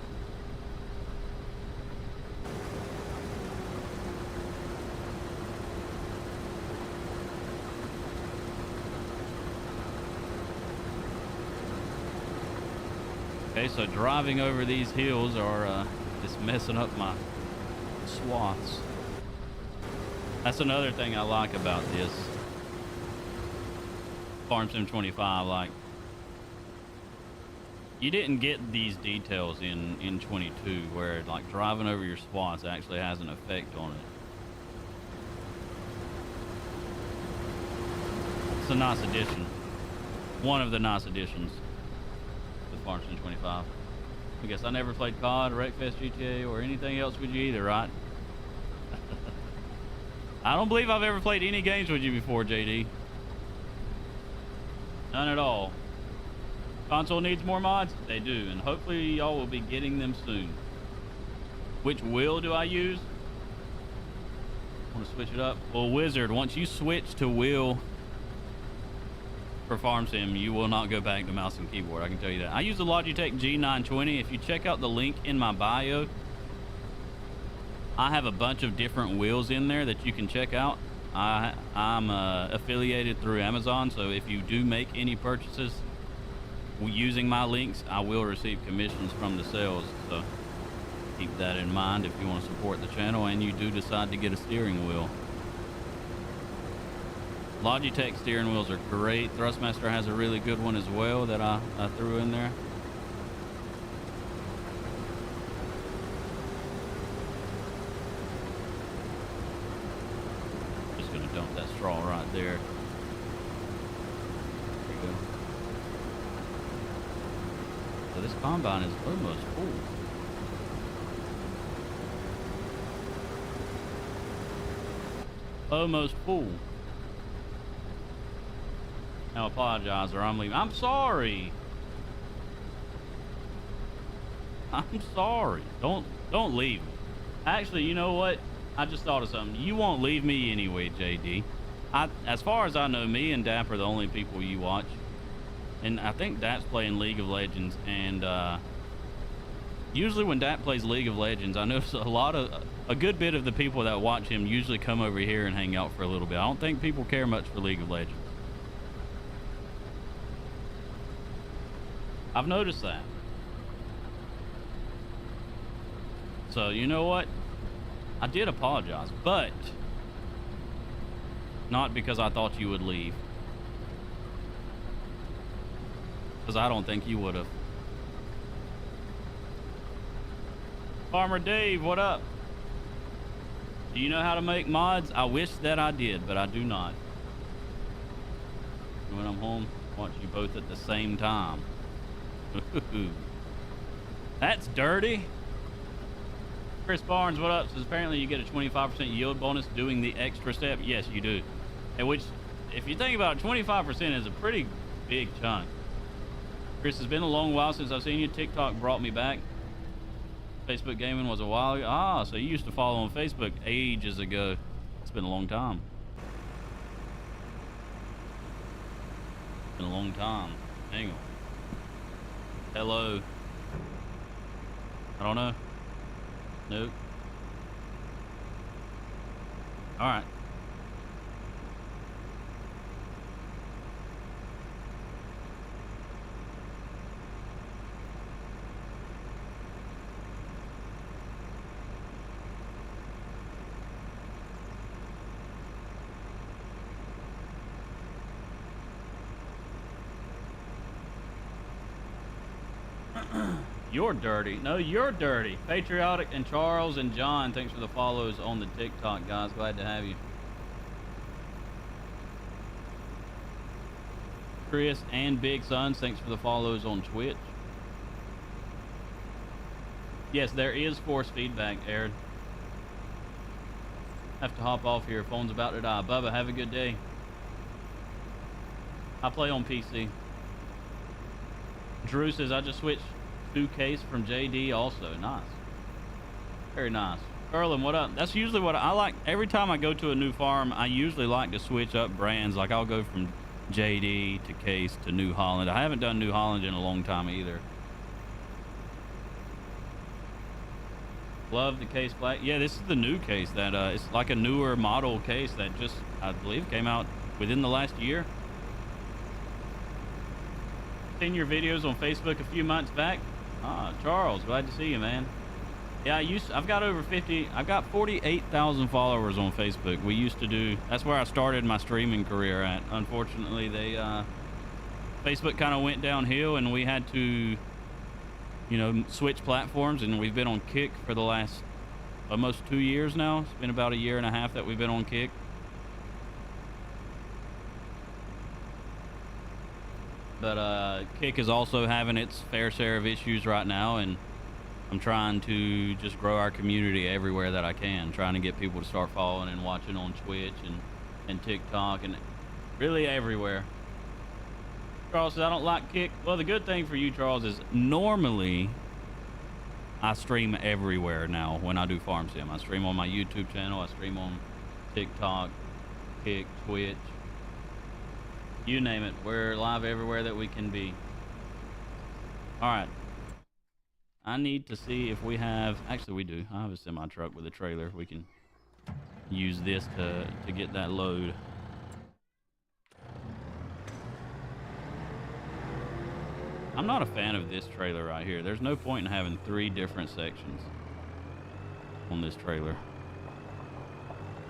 Okay, so driving over these hills are just messing up my swaths. That's another thing I like about this Farm Sim 25. Like, you didn't get these details in 22, where like driving over your swaths actually has an effect on it. It's a nice addition. One of the nice additions to Farm Sim 25. I guess I never played COD, Wreckfest, GTA, or anything else with you either, right? I don't believe I've ever played any games with you before, JD. None at all. Console needs more mods? They do, and hopefully y'all will be getting them soon. Which wheel do I use? Want to switch it up? Well, Wizard, once you switch to wheel for Farm Sim, you will not go back to mouse and keyboard. I can tell you that. I use the Logitech G920. If you check out the link in my bio, I have a bunch of different wheels in there that you can check out. I'm affiliated through Amazon, so if you do make any purchases using my links, I will receive commissions from the sales. So keep that in mind if you want to support the channel and you do decide to get a steering wheel. Logitech steering wheels are great. Thrustmaster has a really good one as well that I threw in there. Dump that straw right there. There you go. So this combine is almost full. Almost full. Now apologize or I'm leaving. I'm sorry. I'm sorry. Don't leave me. Actually, you know what? I just thought of something. You won't leave me anyway, JD. As far as I know, me and Dap are the only people you watch. And I think Dap's playing League of Legends. And usually when Dap plays League of Legends, I notice a good bit of the people that watch him usually come over here and hang out for a little bit. I don't think people care much for League of Legends. I've noticed that. So you know what? I did apologize, but not because I thought you would leave. Because I don't think you would have. Farmer Dave, what up? Do you know how to make mods? I wish that I did, but I do not. When I'm home, watch you both at the same time. That's dirty. Chris Barnes, what up? Says apparently you get a 25% yield bonus doing the extra step. Yes, you do. And which, if you think about it, 25% is a pretty big chunk. Chris, it's been a long while since I've seen you. TikTok brought me back. Facebook gaming was a while ago. Ah, so you used to follow on Facebook ages ago. It's been a long time. Been a long time. Hang on. Hello. I don't know. Nope. All right. You're dirty. No, you're dirty. Patriotic and Charles and John, thanks for the follows on the TikTok, guys. Glad to have you. Chris and Big Sons, thanks for the follows on Twitch. Yes, there is force feedback, Aaron. Have to hop off here. Phone's about to die. Bubba, have a good day. I play on PC. Drew says I just switched to case from JD also. Nice. Very nice. Erlen, what up? That's usually what I like. Every time I go to a new farm, I usually like to switch up brands. Like I'll go from JD to Case to New Holland. I haven't done New Holland in a long time either. Love the Case Black. Yeah, this is the new case that it's like a newer model case that just, I believe, came out within the last year. Seen your videos on Facebook a few months back. Ah, Charles, glad to see you, man. Yeah, I've got over 50, I've got 48,000 followers on Facebook. We used to do, that's where I started my streaming career at. Unfortunately, Facebook kind of went downhill and we had to, you know, switch platforms, and we've been on Kick for the last almost 2 years now. It's been about a year and a half that we've been on Kick. But Kick is also having its fair share of issues right now, and I'm trying to just grow our community everywhere that I can, trying to get people to start following and watching on Twitch and TikTok and really everywhere. Charles says, I don't like Kick. Well, the good thing for you, Charles, is normally I stream everywhere now when I do Farm Sim. I stream on my YouTube channel. I stream on TikTok, Kick, Twitch. You name it. We're live everywhere that we can be. All right. I need to see if we have... Actually, we do. I have a semi-truck with a trailer. We can use this to get that load. I'm not a fan of this trailer right here. There's no point in having 3 different sections on this trailer.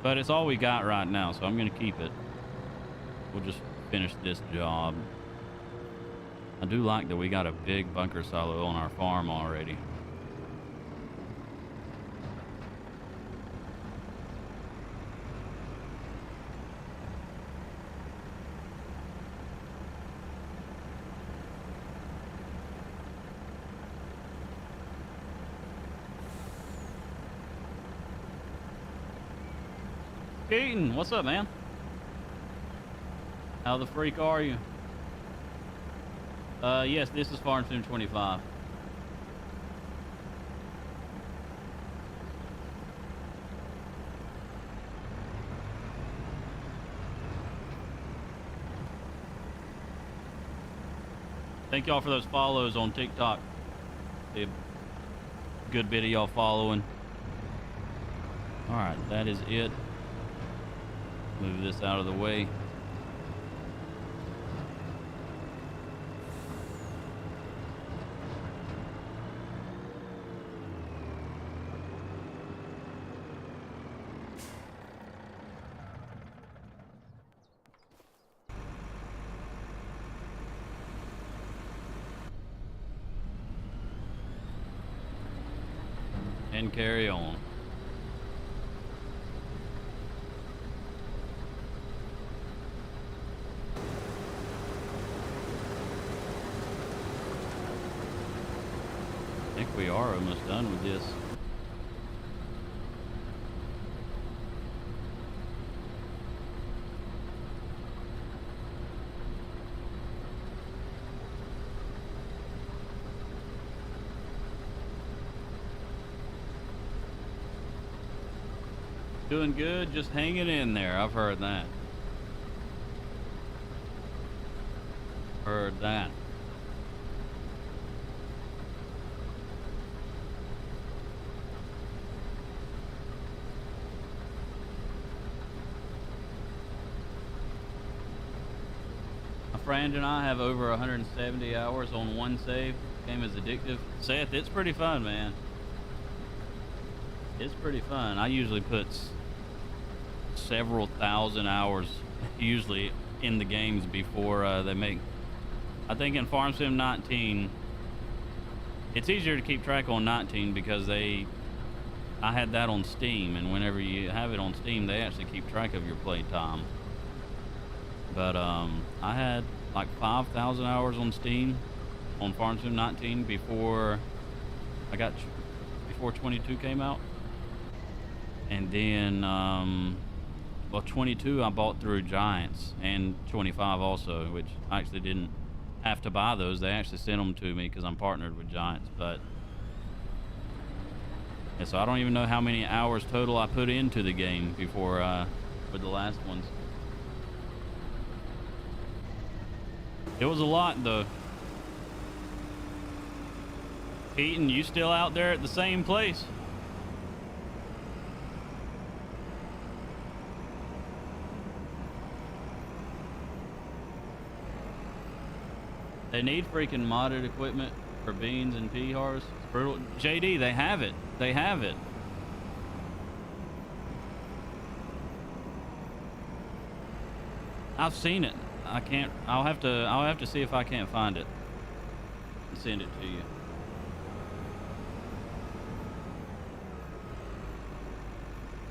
But it's all we got right now, so I'm going to keep it. We'll just finish this job. I do like that we got a big bunker silo on our farm already. Keaton, what's up, man? How the freak are you? Yes, this is Farm Sim 25. Thank y'all for those follows on TikTok. See a good bit of y'all following. All right, that is it. Move this out of the way. and carry on. I think we are almost done with this. Doing good, just hanging in there. I've heard that. Heard that. My friend and I have over 170 hours on one save. Game is addictive. Seth, it's pretty fun, man. It's pretty fun. I usually put several thousand hours usually in the games before they make. I think in Farm Sim 19 it's easier to keep track on 19 because I had that on Steam, and whenever you have it on Steam they actually keep track of your play time. But I had like 5,000 hours on Steam on Farm Sim 19 before 22 came out. And then, well, 22 I bought through Giants, and 25 also, which I actually didn't have to buy those. They actually sent them to me because I'm partnered with Giants. But yeah, so I don't even know how many hours total I put into the game before with the last ones. It was a lot though. Keaton, you still out there at the same place? They need freaking modded equipment for beans and pea harvest. It's brutal. JD, they have it. They have it. I've seen it. I can't. I'll have to see if I can't find it and send it to you.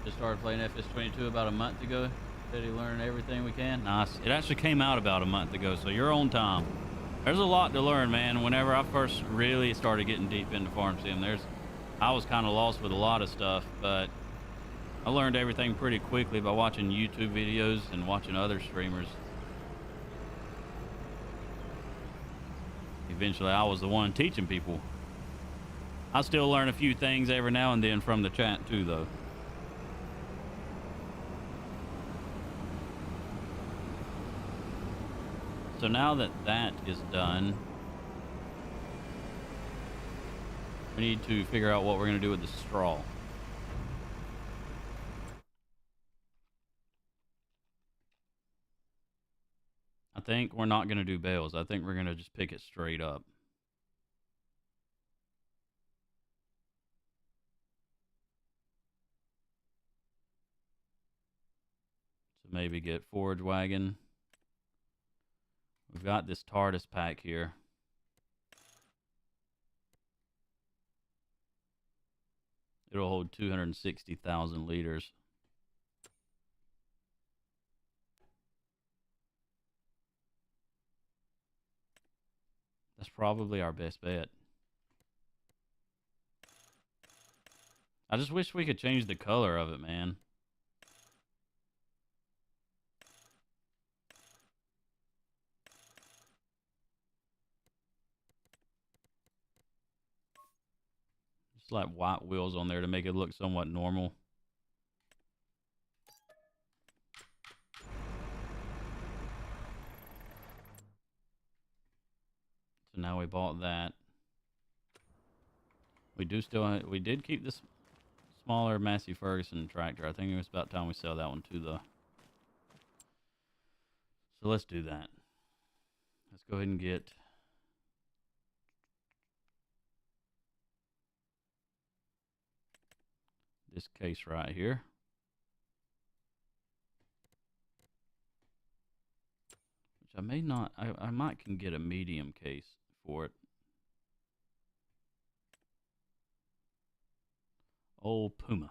Just started playing FS22 about a month ago. Steady learning everything we can. Nice. It actually came out about a month ago, so you're on time. There's a lot to learn, man. Whenever I first really started getting deep into Farm Sim, I was kind of lost with a lot of stuff, but I learned everything pretty quickly by watching YouTube videos and watching other streamers. Eventually, I was the one teaching people. I still learn a few things every now and then from the chat too, though. So now that that is done, we need to figure out what we're going to do with the straw. I think we're not going to do bales. I think we're going to just pick it straight up. So maybe get Forage wagon. We've got this TARDIS pack here. It'll hold 260,000 liters. That's probably our best bet. I just wish we could change the color of it, man. Just like white wheels on there to make it look somewhat normal. So now we bought that. We did keep this smaller Massey Ferguson tractor. I think it was about time we sell that one too, though. So let's do that. Let's go ahead and get this case right here. Which I may not, I might can get a medium case for it. Old Puma.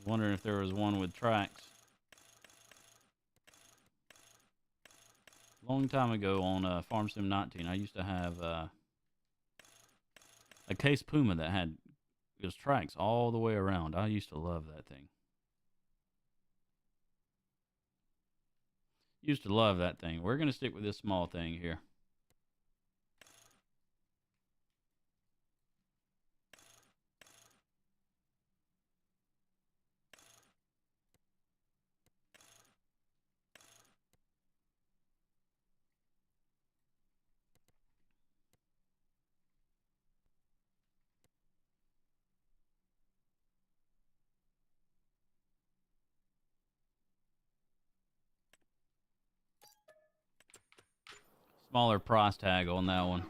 Wondering if there was one with tracks. Long time ago on Farm Sim 19, I used to have a Case Puma that had those tracks all the way around. I used to love that thing. Used to love that thing. We're going to stick with this small thing here. Smaller price tag on that one.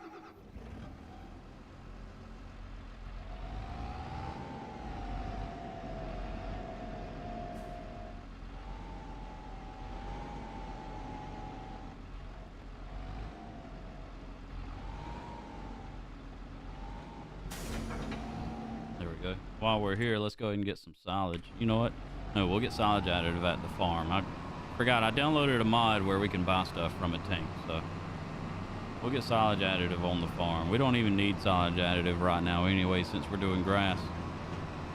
There we go. While we're here, let's go ahead and get some silage. You know what? No, we'll get silage additive at the farm. I forgot I downloaded a mod where we can buy stuff from a tank, so we'll get silage additive on the farm. We don't even need silage additive right now anyway, since we're doing grass.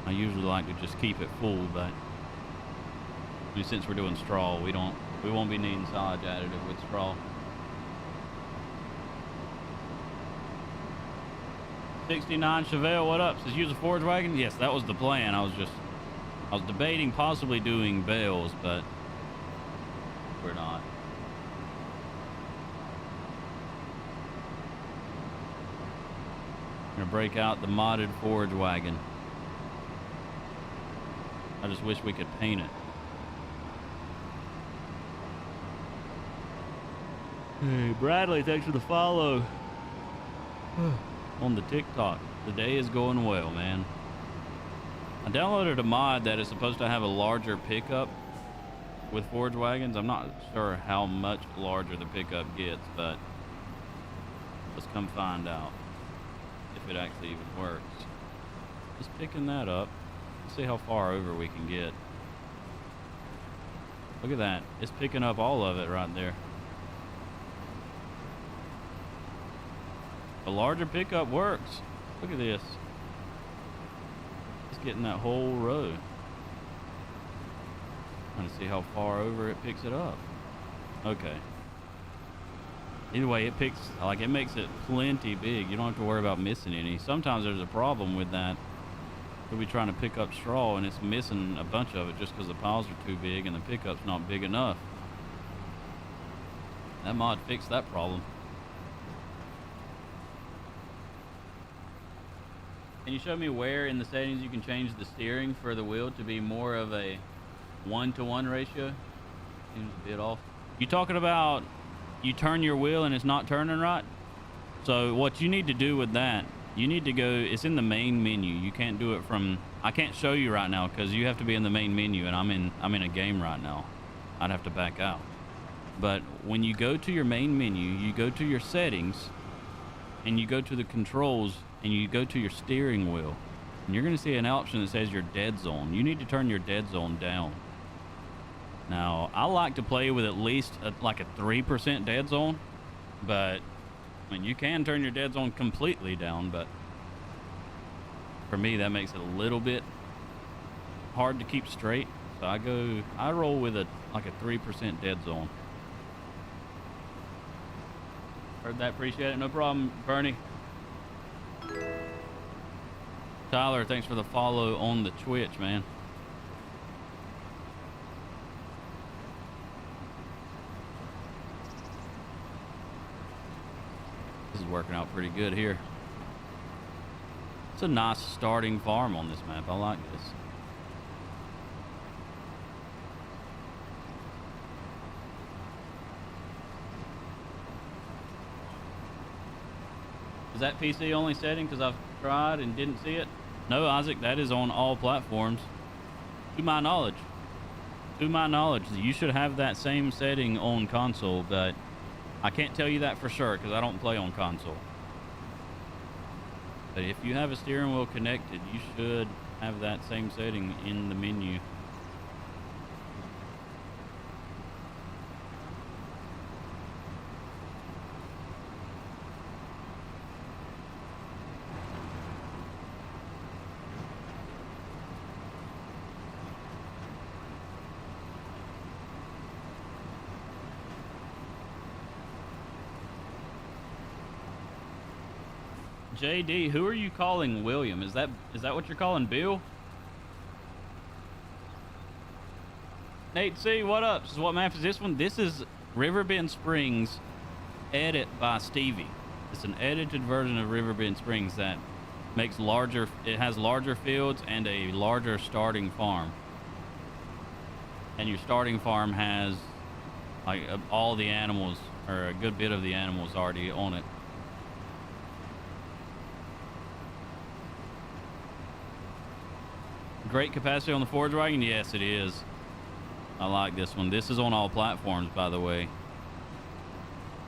I usually like to just keep it full, but I mean, since we're doing straw, we won't be needing silage additive with straw. 69 Chevelle, what up? Says use a forage wagon? Yes, that was the plan. I was debating possibly doing bales, but we're not. I'm gonna break out the modded forage wagon. I just wish we could paint it. Hey, Bradley, thanks for the follow on the TikTok. The day is going well, man. I downloaded a mod that is supposed to have a larger pickup with forage wagons. I'm not sure how much larger the pickup gets, but let's come find out if it actually even works. Just picking that up. Let's see how far over we can get. Look at that. It's picking up all of it right there. A larger pickup works. Look at this. It's getting that whole row. Trying to see how far over it picks it up. Okay. Either way, it makes it plenty big. You don't have to worry about missing any. Sometimes there's a problem with that. We'll be trying to pick up straw and it's missing a bunch of it just because the piles are too big and the pickup's not big enough. That mod fixed that problem. Can you show me where in the settings you can change the steering for the wheel to be more of a 1-to-1 ratio? Seems a bit off. You talking about you turn your wheel and it's not turning right? So what you need to do with that, you need to go, it's in the main menu. You can't do it from, I can't show you right now because you have to be in the main menu and I'm in a game right now. I'd have to back out. But when you go to your main menu, you go to your settings and you go to the controls and you go to your steering wheel and you're going to see an option that says your dead zone. You need to turn your dead zone down. Now, I like to play with at least like a 3% dead zone, but I mean, you can turn your dead zone completely down, but for me, that makes it a little bit hard to keep straight. So I roll with like a 3% dead zone. Heard that, appreciate it. No problem, Bernie. Tyler, thanks for the follow on the Twitch, man. This is working out pretty good here. It's a nice starting farm on this map. I like this. Is that PC only setting? Because I've tried and didn't see it. No, Isaac, that is on all platforms. To my knowledge. To my knowledge, you should have that same setting on console, but I can't tell you that for sure because I don't play on console. But if you have a steering wheel connected, you should have that same setting in the menu. JD, who are you calling William? Is that what you're calling Bill? Nate C, what up? So what map is this one? This is Riverbend Springs, edit by Stevie. It's an edited version of Riverbend Springs that makes larger. It has larger fields and a larger starting farm. And your starting farm has like all the animals, or a good bit of the animals already on it. Great capacity on the Forage wagon? Yes, it is. I like this one. This is on all platforms, by the way.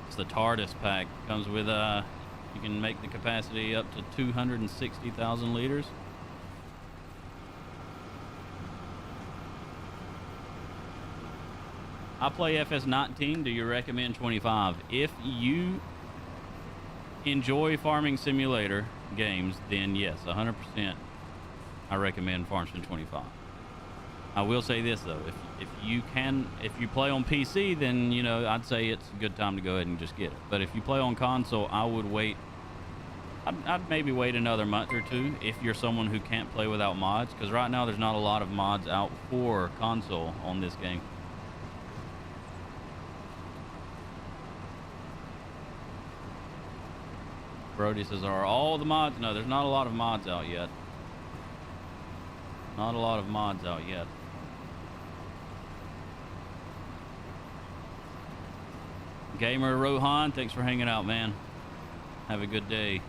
It's the TARDIS pack. Comes with, you can make the capacity up to 260,000 liters. I play FS19. Do you recommend 25? If you enjoy farming simulator games, then yes, 100%. I recommend Farmington 25. I will say this though, if you play on PC, then you know I'd say it's a good time to go ahead and just get it. But if you play on console, I would wait. I'd maybe wait another month or two if you're someone who can't play without mods, because right now there's not a lot of mods out for console on this game. Brody says, are all the mods? No, there's not a lot of mods out yet. Not a lot of mods out yet. Gamer Rohan, thanks for hanging out, man. Have a good day.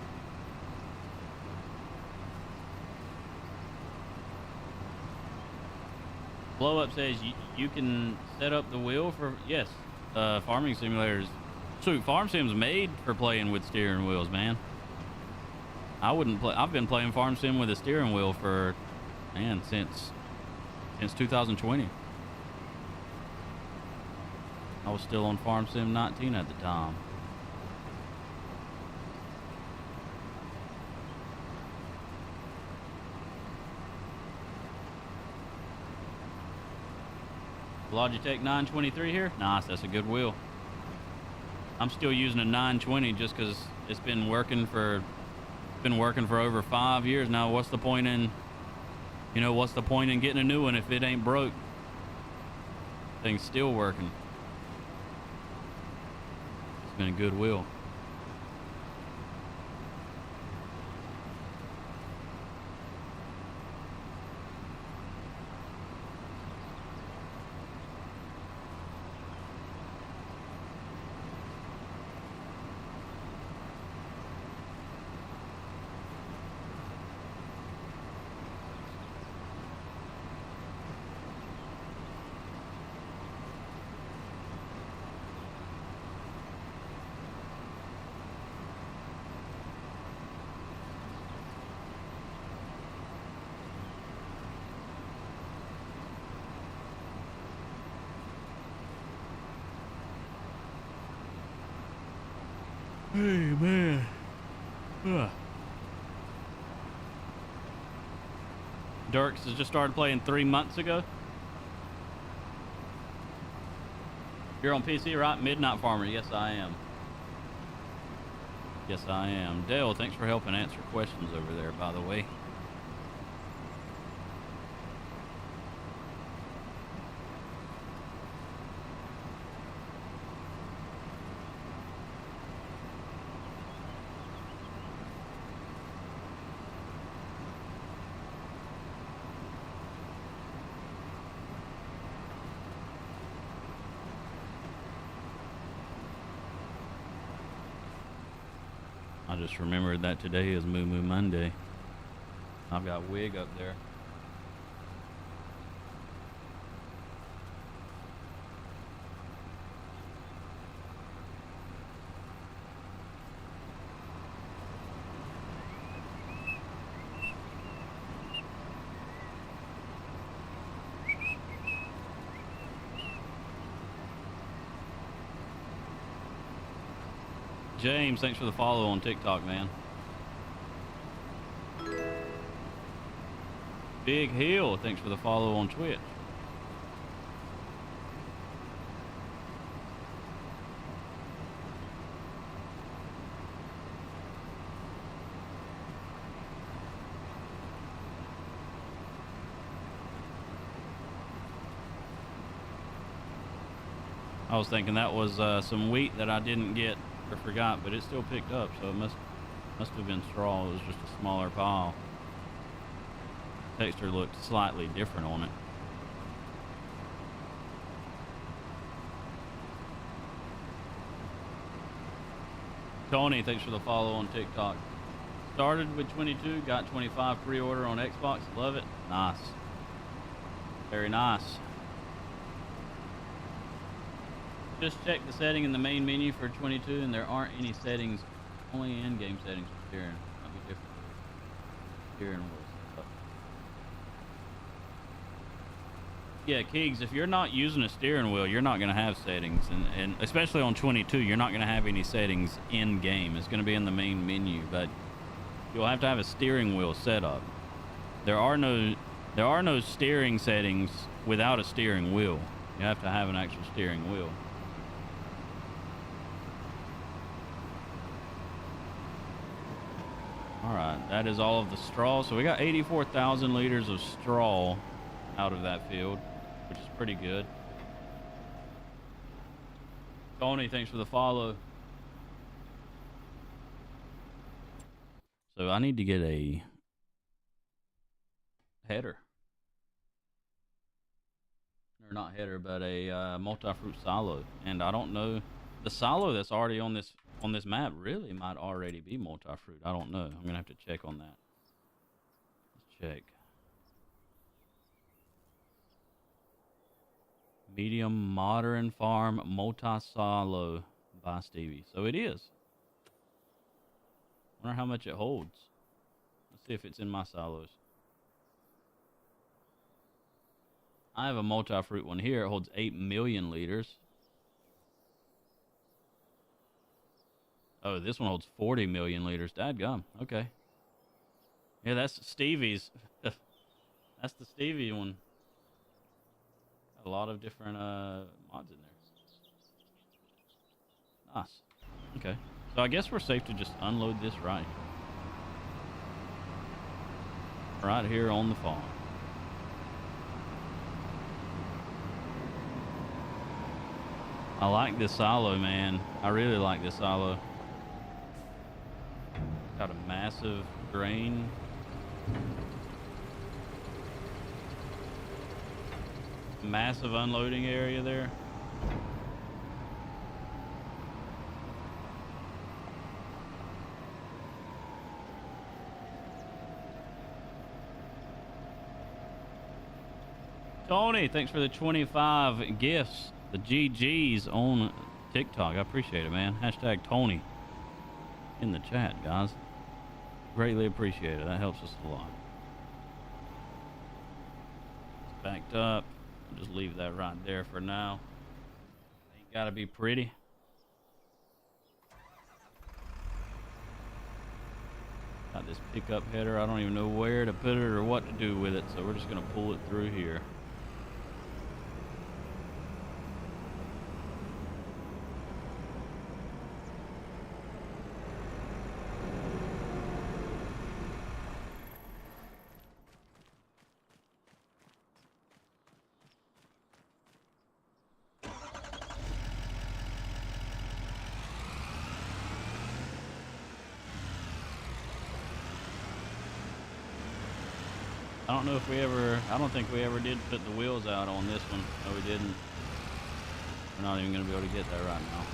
Blow Up says you can set up the wheel for, yes, farming simulators. Shoot, Farm Sim's made for playing with steering wheels, man. I wouldn't play. I've been playing Farm Sim with a steering wheel for, man, since 2020. I was still on Farm Sim 19 at the time. Logitech 923 here. Nice, that's a good wheel. I'm still using a 920 just because it's been working for over 5 years now. What's the point in, what's the point in getting a new one if it ain't broke? Thing's still working. It's been a good wheel. Hey, man. Dirks has just started playing 3 months ago. You're on PC, right? Midnight Farmer. Yes, I am. Yes, I am. Dale, thanks for helping answer questions over there, by the way. I just remembered that today is Moo Moo Monday. I've got wig up there. James, thanks for the follow on TikTok, man. Big Hill, thanks for the follow on Twitch. I was thinking that was some wheat that I didn't get or forgot, but it still picked up, so it must have been straw. It was just a smaller pile. Texture looked slightly different on it. Tony, thanks for the follow on TikTok. Started with 22, got 25 pre-order on Xbox. Love it. Nice. Very nice. Just check the setting in the main menu for 22, and there aren't any settings, only in-game settings for steering. Might be different. Steering wheel. Yeah, Keegs, if you're not using a steering wheel, you're not going to have settings, and especially on 22, you're not going to have any settings in-game. It's going to be in the main menu, but you'll have to have a steering wheel set up. There are no steering settings without a steering wheel. You have to have an actual steering wheel. All right, that is all of the straw. So we got 84,000 liters of straw out of that field, which is pretty good. Tony, thanks for the follow. So I need to get a header. Or not header, but a multi-fruit silo. And I don't know, the silo that's already on this map really might already be multi-fruit. I don't know. I'm gonna have to check on that. Let's check. Medium Modern Farm multi-silo by Stevie. So it is. Wonder how much it holds. Let's see if it's in my silos. I have a multi-fruit one here. It holds 8 million liters. Oh, this one holds 40 million liters. Dadgum. Okay. Yeah, that's Stevie's. That's the Stevie one. Got a lot of different mods in there. Nice. Okay. So I guess we're safe to just unload this right here on the farm. I like this silo, man. I really like this silo. Got a massive grain. Massive unloading area there. Tony, thanks for the 25 gifts. The GG's on TikTok. I appreciate it, man. Hashtag Tony in the chat, guys. Greatly appreciate it. That helps us a lot. It's backed up. I'll just leave that right there for now. Ain't gotta be pretty. Got this pickup header. I don't even know where to put it or what to do with it, so we're just gonna pull it through here. I don't think we ever did put the wheels out on this one. No, we didn't. We're not even going to be able to get that right now.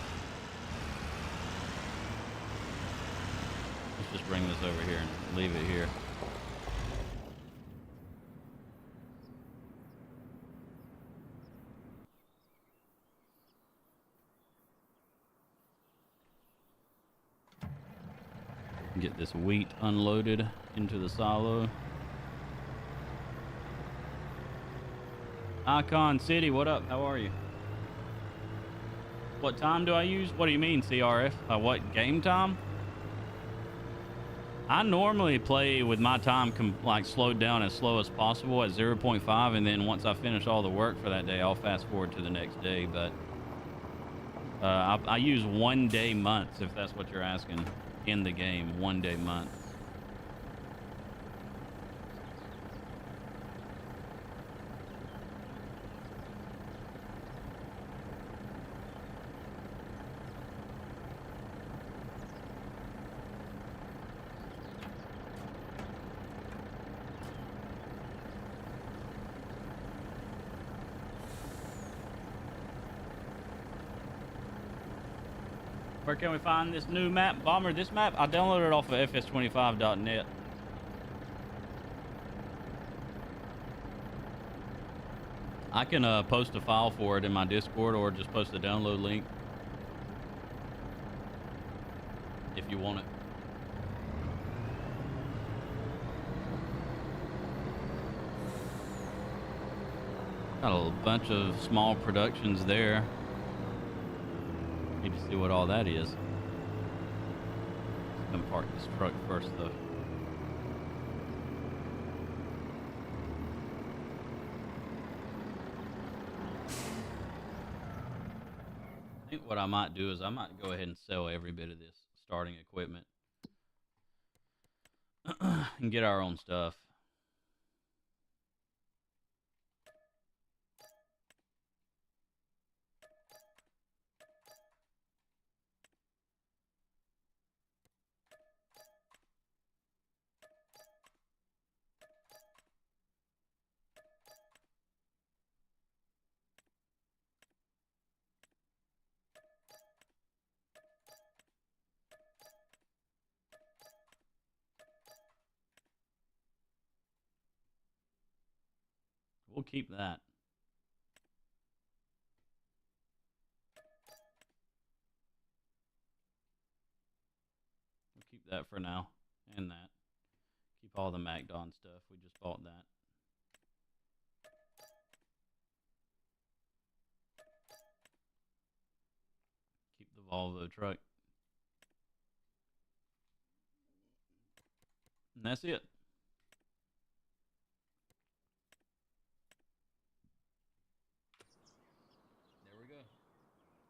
Let's just bring this over here and leave it here. Get this wheat unloaded into the silo. Icon City, what up? How are you? What time do I use? What do you mean, CRF? What game time? I normally play with my time like slowed down as slow as possible at 0.5, and then once I finish all the work for that day, I'll fast forward to the next day. But I use 1 day months, if that's what you're asking, in the game. 1 day month. Where can we find this new map, Bomber? This map, I downloaded it off of fs25.net. I can post a file for it in my Discord or just post the download link if you want it. Got a bunch of small productions there. Need to see what all that is. Let's come park this truck first, though. I think what I might do is I might go ahead and sell every bit of this starting equipment and get our own stuff. We'll keep that. We'll keep that for now. And that. Keep all the MacDon stuff. We just bought that. Keep the Volvo truck. And that's it.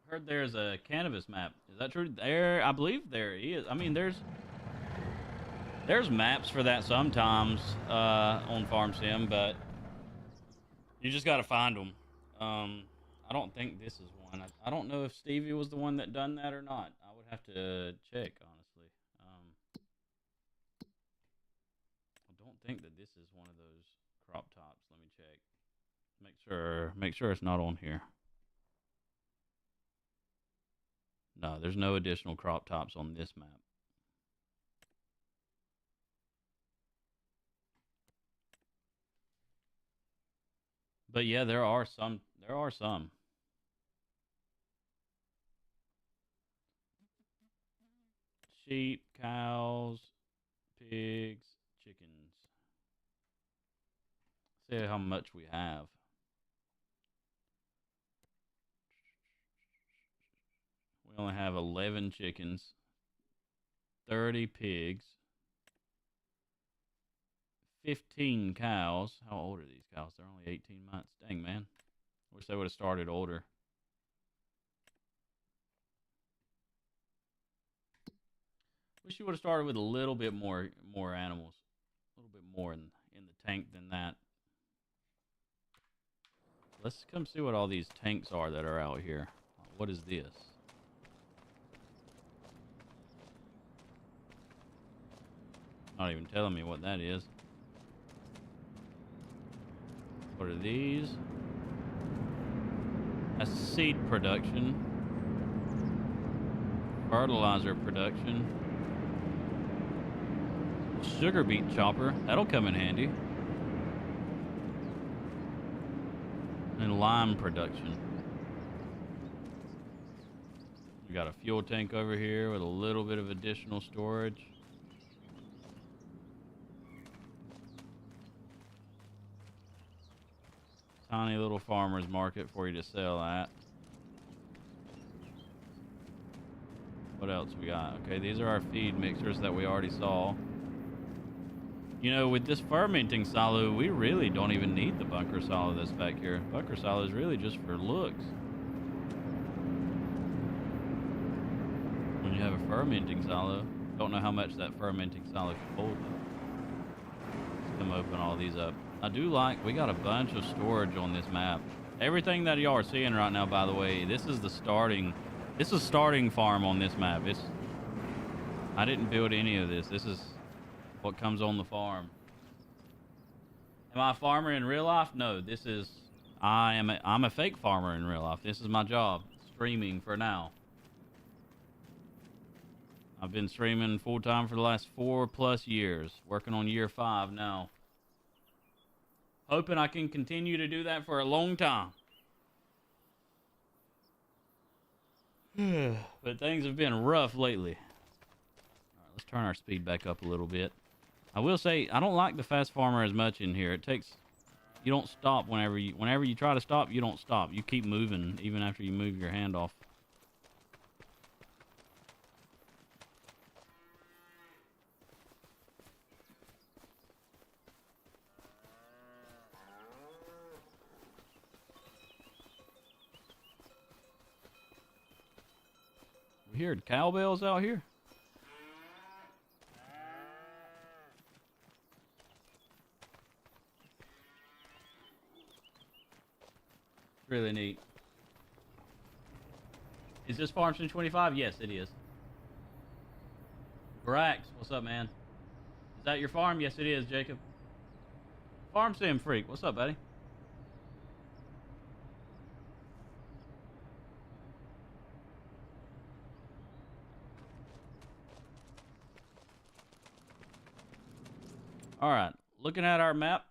Heard there's a cannabis map. Is that true? There, I believe there is. I mean, there's maps for that sometimes on Farm Sim, but you just got to find them. I don't think this is one. I don't know if Stevie was the one that done that or not. I would have to check, honestly. I don't think that this is one of those crop tops. Let me check. Make sure it's not on here. No, there's no additional crop tops on this map. But yeah, there are some. Sheep, cows, pigs, chickens. See how much we have. We only have 11 chickens, 30 pigs, 15 cows. How old are these cows? They're only 18 months. Dang, man. Wish they would have started older. Wish you would have started with a little bit more animals. A little bit more in the tank than that. Let's come see what all these tanks are that are out here. What is this? Not even telling me what that is. What are these? That's seed production. Fertilizer production. sugar beet chopper. That'll come in handy. And lime production. We got a fuel tank over here with a little bit of additional storage. Tiny little farmer's market for you to sell at. What else we got? Okay, these are our feed mixers that we already saw. You know, with this fermenting silo, we really don't even need the bunker silo that's back here. Bunker silo is really just for looks. When you have a fermenting silo, don't know how much that fermenting silo can hold. Let's come open all these up. I do like, we got a bunch of storage on this map. Everything that y'all are seeing right now, by the way, this is starting farm on this map. I didn't build any of this. This is what comes on the farm. Am I a farmer in real life? No, I'm a fake farmer in real life. This is my job, streaming for now. I've been streaming full time for the last 4+ years, working on year 5 now. Hoping I can continue to do that for a long time. But things have been rough lately. All right, let's turn our speed back up a little bit. I will say, I don't like the fast farmer as much in here. You don't stop whenever you try to stop, you don't stop. You keep moving even after you move your hand off. We heard cowbells out here. Really neat. Is this Farm Sim 25? Yes, it is. Brax, what's up, man? Is that your farm? Yes, it is, Jacob. Farm Sim Freak, what's up, buddy? All right, looking at our map,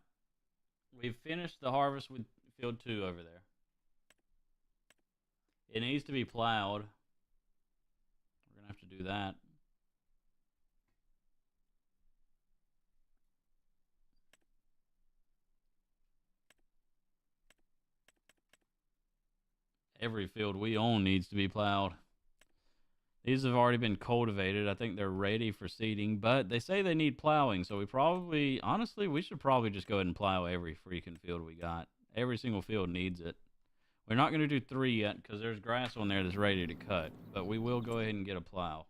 we've finished the harvest with field 2 over there. It needs to be plowed. We're gonna have to do that. Every field we own needs to be plowed. These have already been cultivated. I think they're ready for seeding, but they say they need plowing. So honestly, we should probably just go ahead and plow every freaking field we got. Every single field needs it. We're not going to do 3 yet because there's grass on there that's ready to cut, but we will go ahead and get a plow.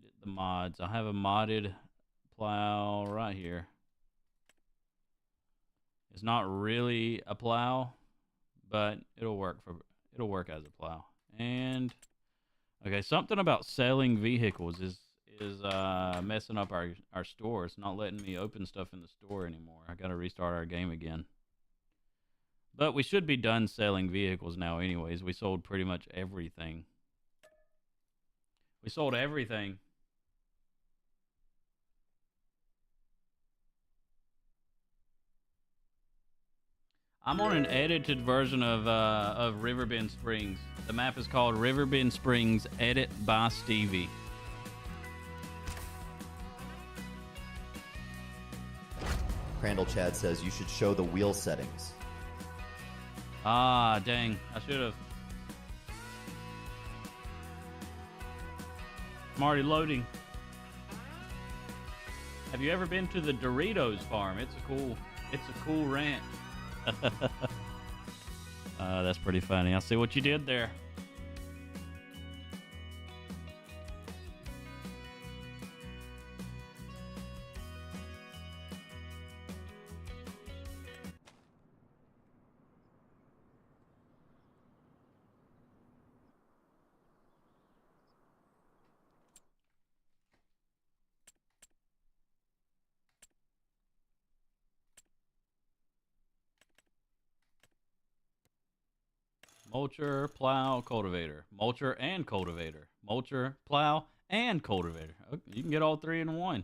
Get the mods. I have a modded plow right here. It's not really a plow, but it'll work as a plow. And okay, something about selling vehicles is messing up our store. It's not letting me open stuff in the store anymore. I got to restart our game again. But we should be done selling vehicles now anyways. We sold pretty much everything. We sold everything. I'm on an edited version of Riverbend Springs. The map is called Riverbend Springs, edit by Stevie. Crandall Chad says you should show the wheel settings. Ah, dang. I should have. I'm already loading. Have you ever been to the Doritos farm? It's a cool ranch. That's pretty funny. I see what you did there. Mulcher, plow, cultivator. Mulcher and cultivator. Mulcher, plow, and cultivator. Okay, you can get all three in one.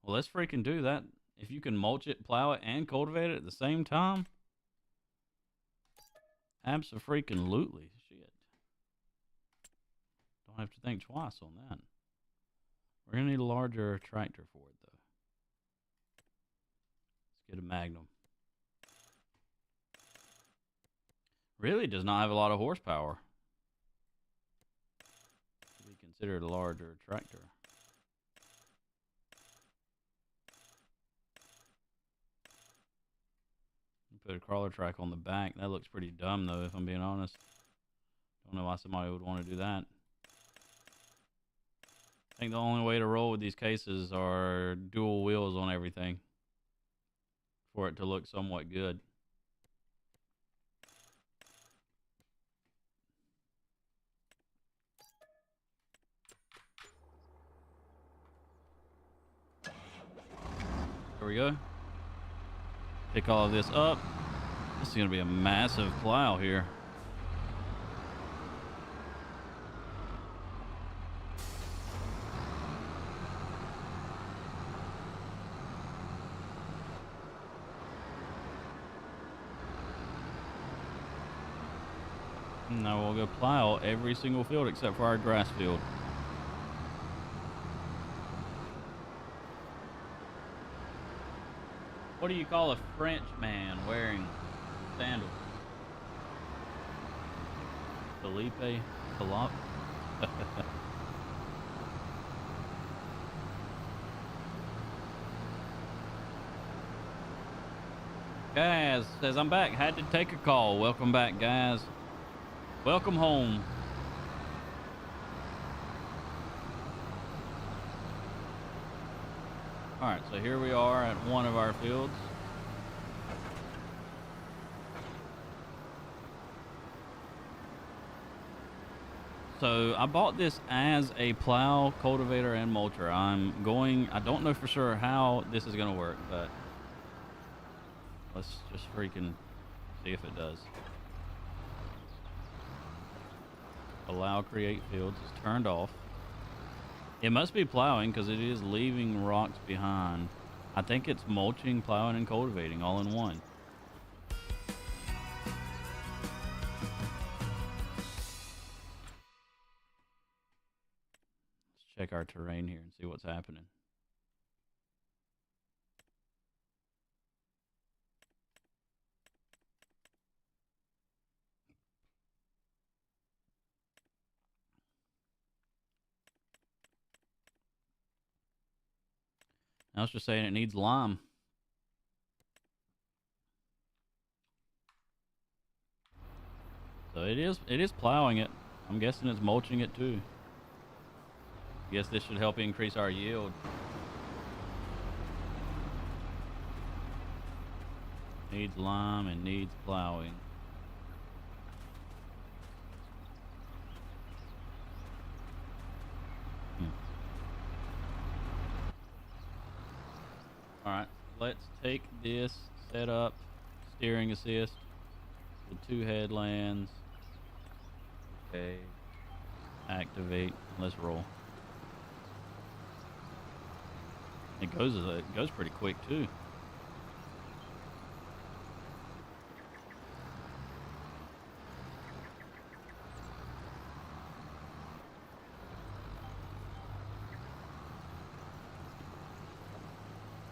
Well, let's freaking do that. If you can mulch it, plow it, and cultivate it at the same time, abso-freaking-lutely. Shit. Don't have to think twice on that. We're gonna need a larger tractor for it, though. Let's get a MacDon. Really does not have a lot of horsepower to be considered a larger tractor. Put a crawler track on the back. That looks pretty dumb, though, if I'm being honest. Don't know why somebody would want to do that. I think the only way to roll with these cases are dual wheels on everything for it to look somewhat good. There we go. Pick all of this up. This is going to be a massive plow here. Now we'll go plow every single field except for our grass field. What do you call a French man wearing sandals? Felipe? Philop? Guys, says I'm back. Had to take a call. Welcome back, guys. Welcome home. All right, so here we are at one of our fields. So I bought this as a plow, cultivator, and mulcher. I don't know for sure how this is gonna work, but let's just freaking see if it does. Allow create fields is turned off. It must be plowing because it is leaving rocks behind. I think it's mulching, plowing, and cultivating all in one. Let's check our terrain here and see what's happening. Now it's just saying it needs lime. So it is plowing it. I'm guessing it's mulching it too. Guess this should help increase our yield. Needs lime and needs plowing. Alright, let's take this, set up steering assist with 2 headlands. Okay, activate, let's roll. It goes pretty quick too.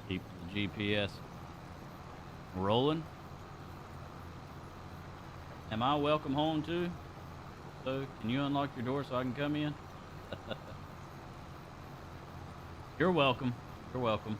Keep the GPS rolling. Am I welcome home too? So, can you unlock your door so I can come in? You're welcome. You're welcome.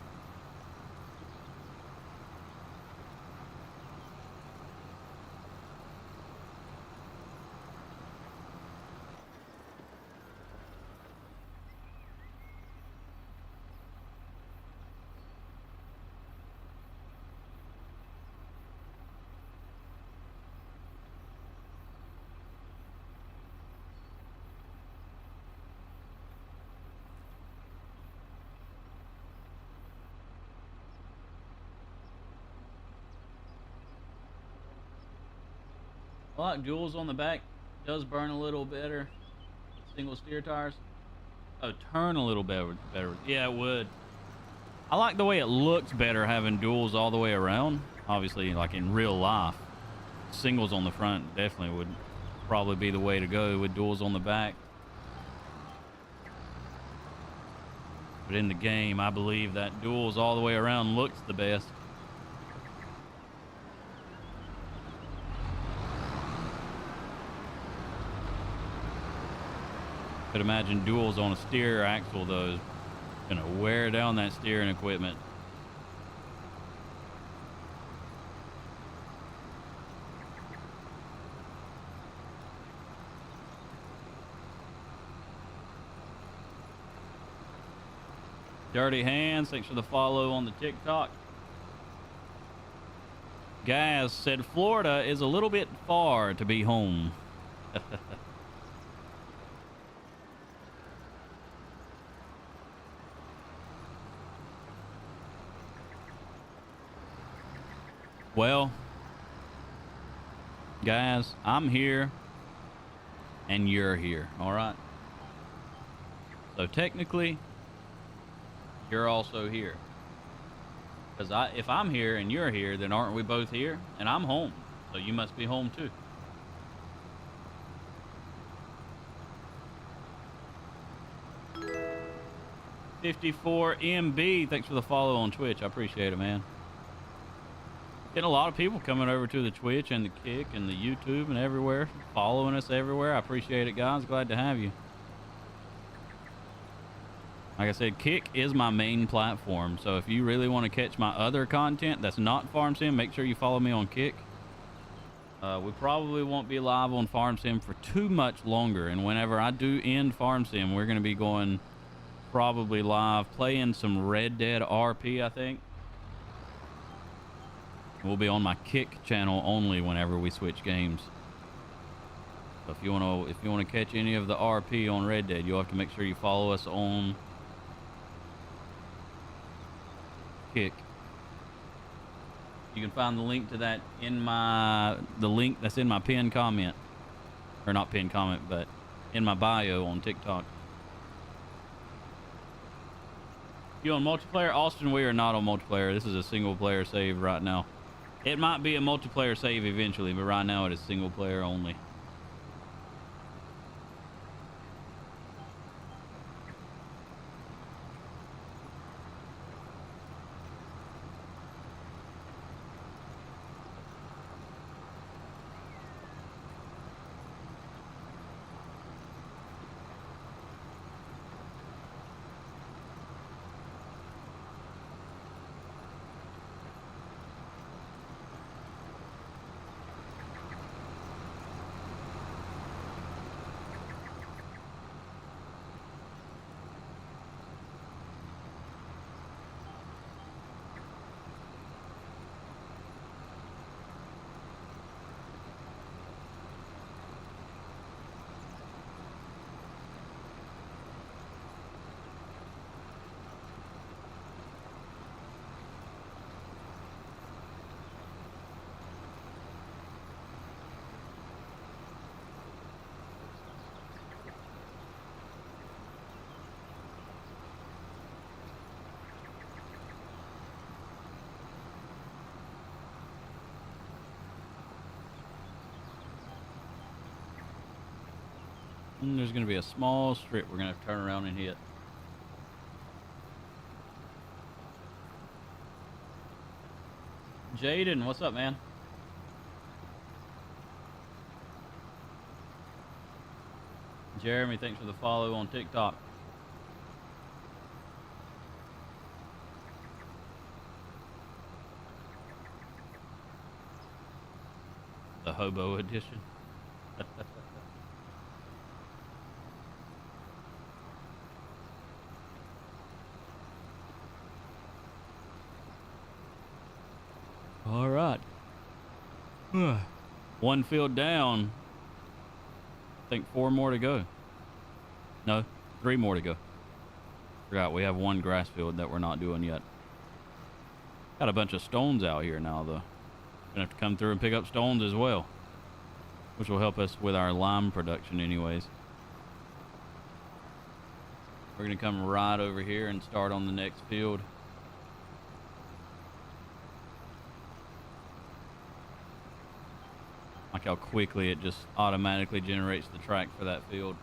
I like Jules on the back. Does burn a little better. Single steer tires. Oh, turn a little better. Yeah, it would. I like the way it looks better having duals all the way around. Obviously, like in real life, singles on the front definitely would probably be the way to go with duals on the back. But in the game, I believe that duals all the way around looks the best. Could imagine duals on a steer axle though is gonna wear down that steering equipment. Dirty Hands, thanks for the follow on the TikTok. Gaz said Florida is a little bit far to be home. Well, guys, I'm here and you're here, all right? So technically, you're also here. Because if I'm here and you're here, then aren't we both here? And I'm home, so you must be home too. $54MB, thanks for the follow on Twitch. I appreciate it, man. Getting a lot of people coming over to the Twitch and the Kick and the YouTube and everywhere, following us everywhere. I appreciate it, guys. Glad to have you. Like I said, Kick is my main platform, so if you really want to catch my other content that's not Farm Sim, make sure you follow me on Kick. We probably won't be live on Farm Sim for too much longer, and whenever I do end Farm Sim, we're going to be going probably live, playing some Red Dead RP, I think. We'll be on my Kick channel only whenever we switch games. So if you want to catch any of the RP on Red Dead, you'll have to make sure you follow us on Kick. You can find the link to that in the link that's in my pinned comment, or not pinned comment, but in my bio on TikTok. You on multiplayer? Austin, we are not on multiplayer. This is a single player save right now. It might be a multiplayer save eventually, but right now it is single player only. And there's going to be a small strip we're going to have to turn around and hit. Jaden, what's up, man? Jeremy, thanks for the follow on TikTok. The hobo edition. All right. One field down. I think 4 more to go. No, 3 more to go. Forgot we have one grass field that we're not doing yet. Got a bunch of stones out here now, though. Gonna have to come through and pick up stones as well, which will help us with our lime production anyways. We're gonna come right over here and start on the next field. Like how quickly it just automatically generates the track for that field.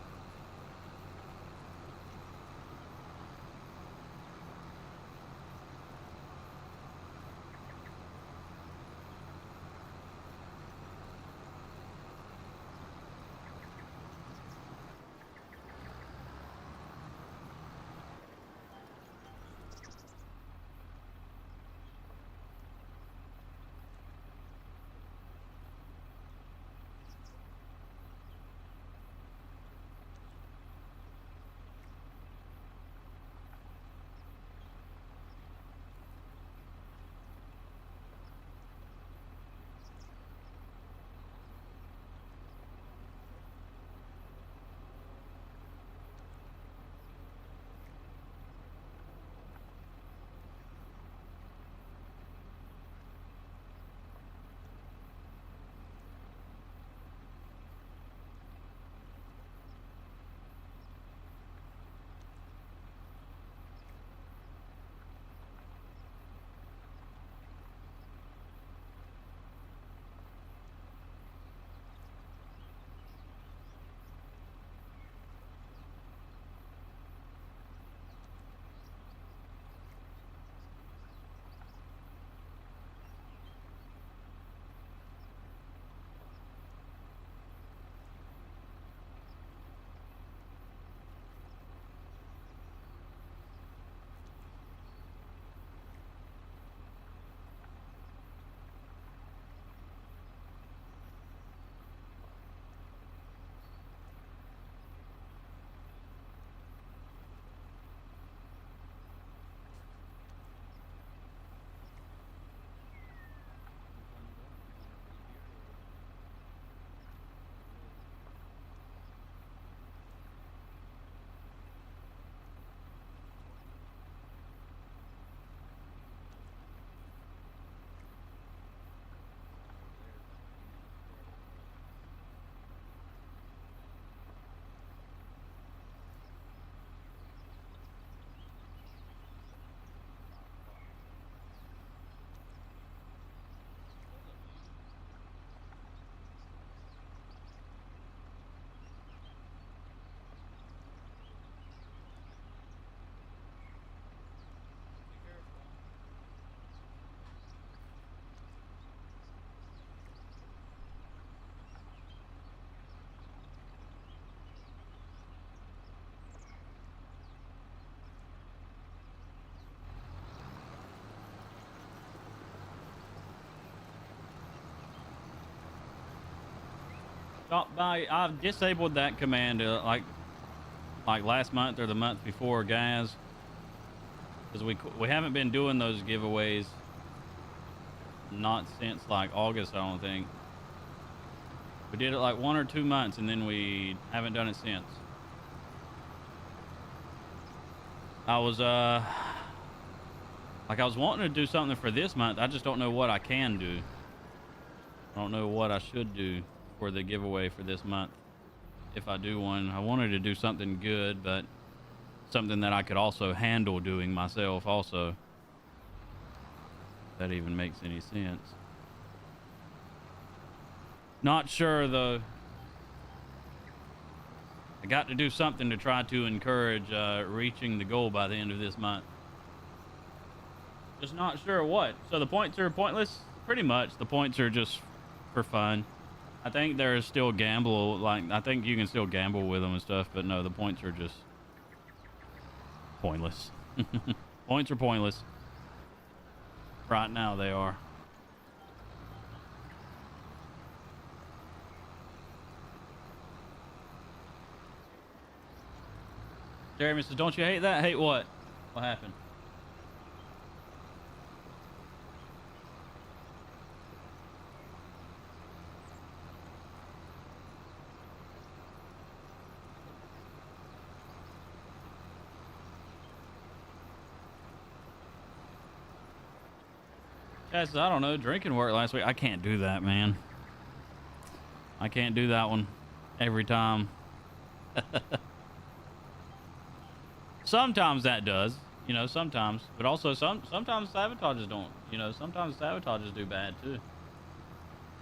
Stop by. I've disabled that command like last month or the month before, guys, because we haven't been doing those giveaways not since like August, I don't think. We did it like 1 or 2 months and then we haven't done it since. I was like I was wanting to do something for this month. I just don't know what I can do. I don't know what I should do for the giveaway for this month. If I do one, I wanted to do something good, but something that I could also handle doing myself also. If that even makes any sense. Not sure though. I got to do something to try to encourage reaching the goal by the end of this month. Just not sure what. So the points are pointless? Pretty much. The points are just for fun. I think there's still gamble, like I think you can still gamble with them and stuff, but no, the points are just pointless. Points are pointless. Right now they are. Jeremy says, don't you hate that? Hate what? What happened? Guys, I don't know. Drinking worked last week. I can't do that, man. I can't do that one every time. Sometimes that does, you know, sometimes, but also sometimes sabotages don't, you know, sometimes sabotages do bad too.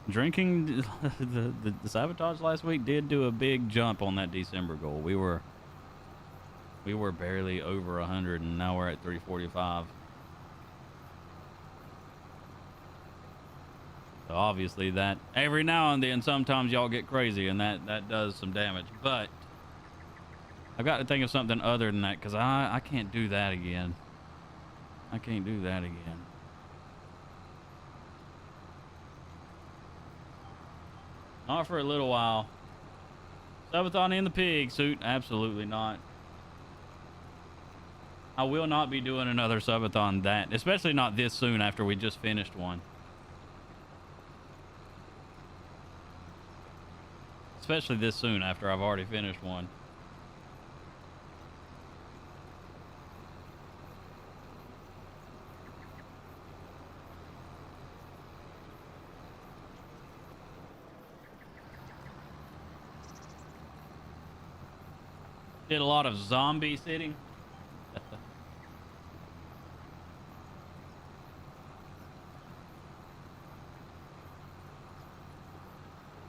Drinking, the sabotage last week did do a big jump on that December goal. We were barely over 100, and now we're at 345. So obviously that every now and then, sometimes y'all get crazy, and that does some damage. But I've got to think of something other than that, because I can't do that again. I can't do that again. Not for a little while. Subathon in the pig suit? Absolutely not. I will not be doing another subathon that, especially not this soon after we just finished one. Especially this soon after I've already finished one. Did a lot of zombie sitting.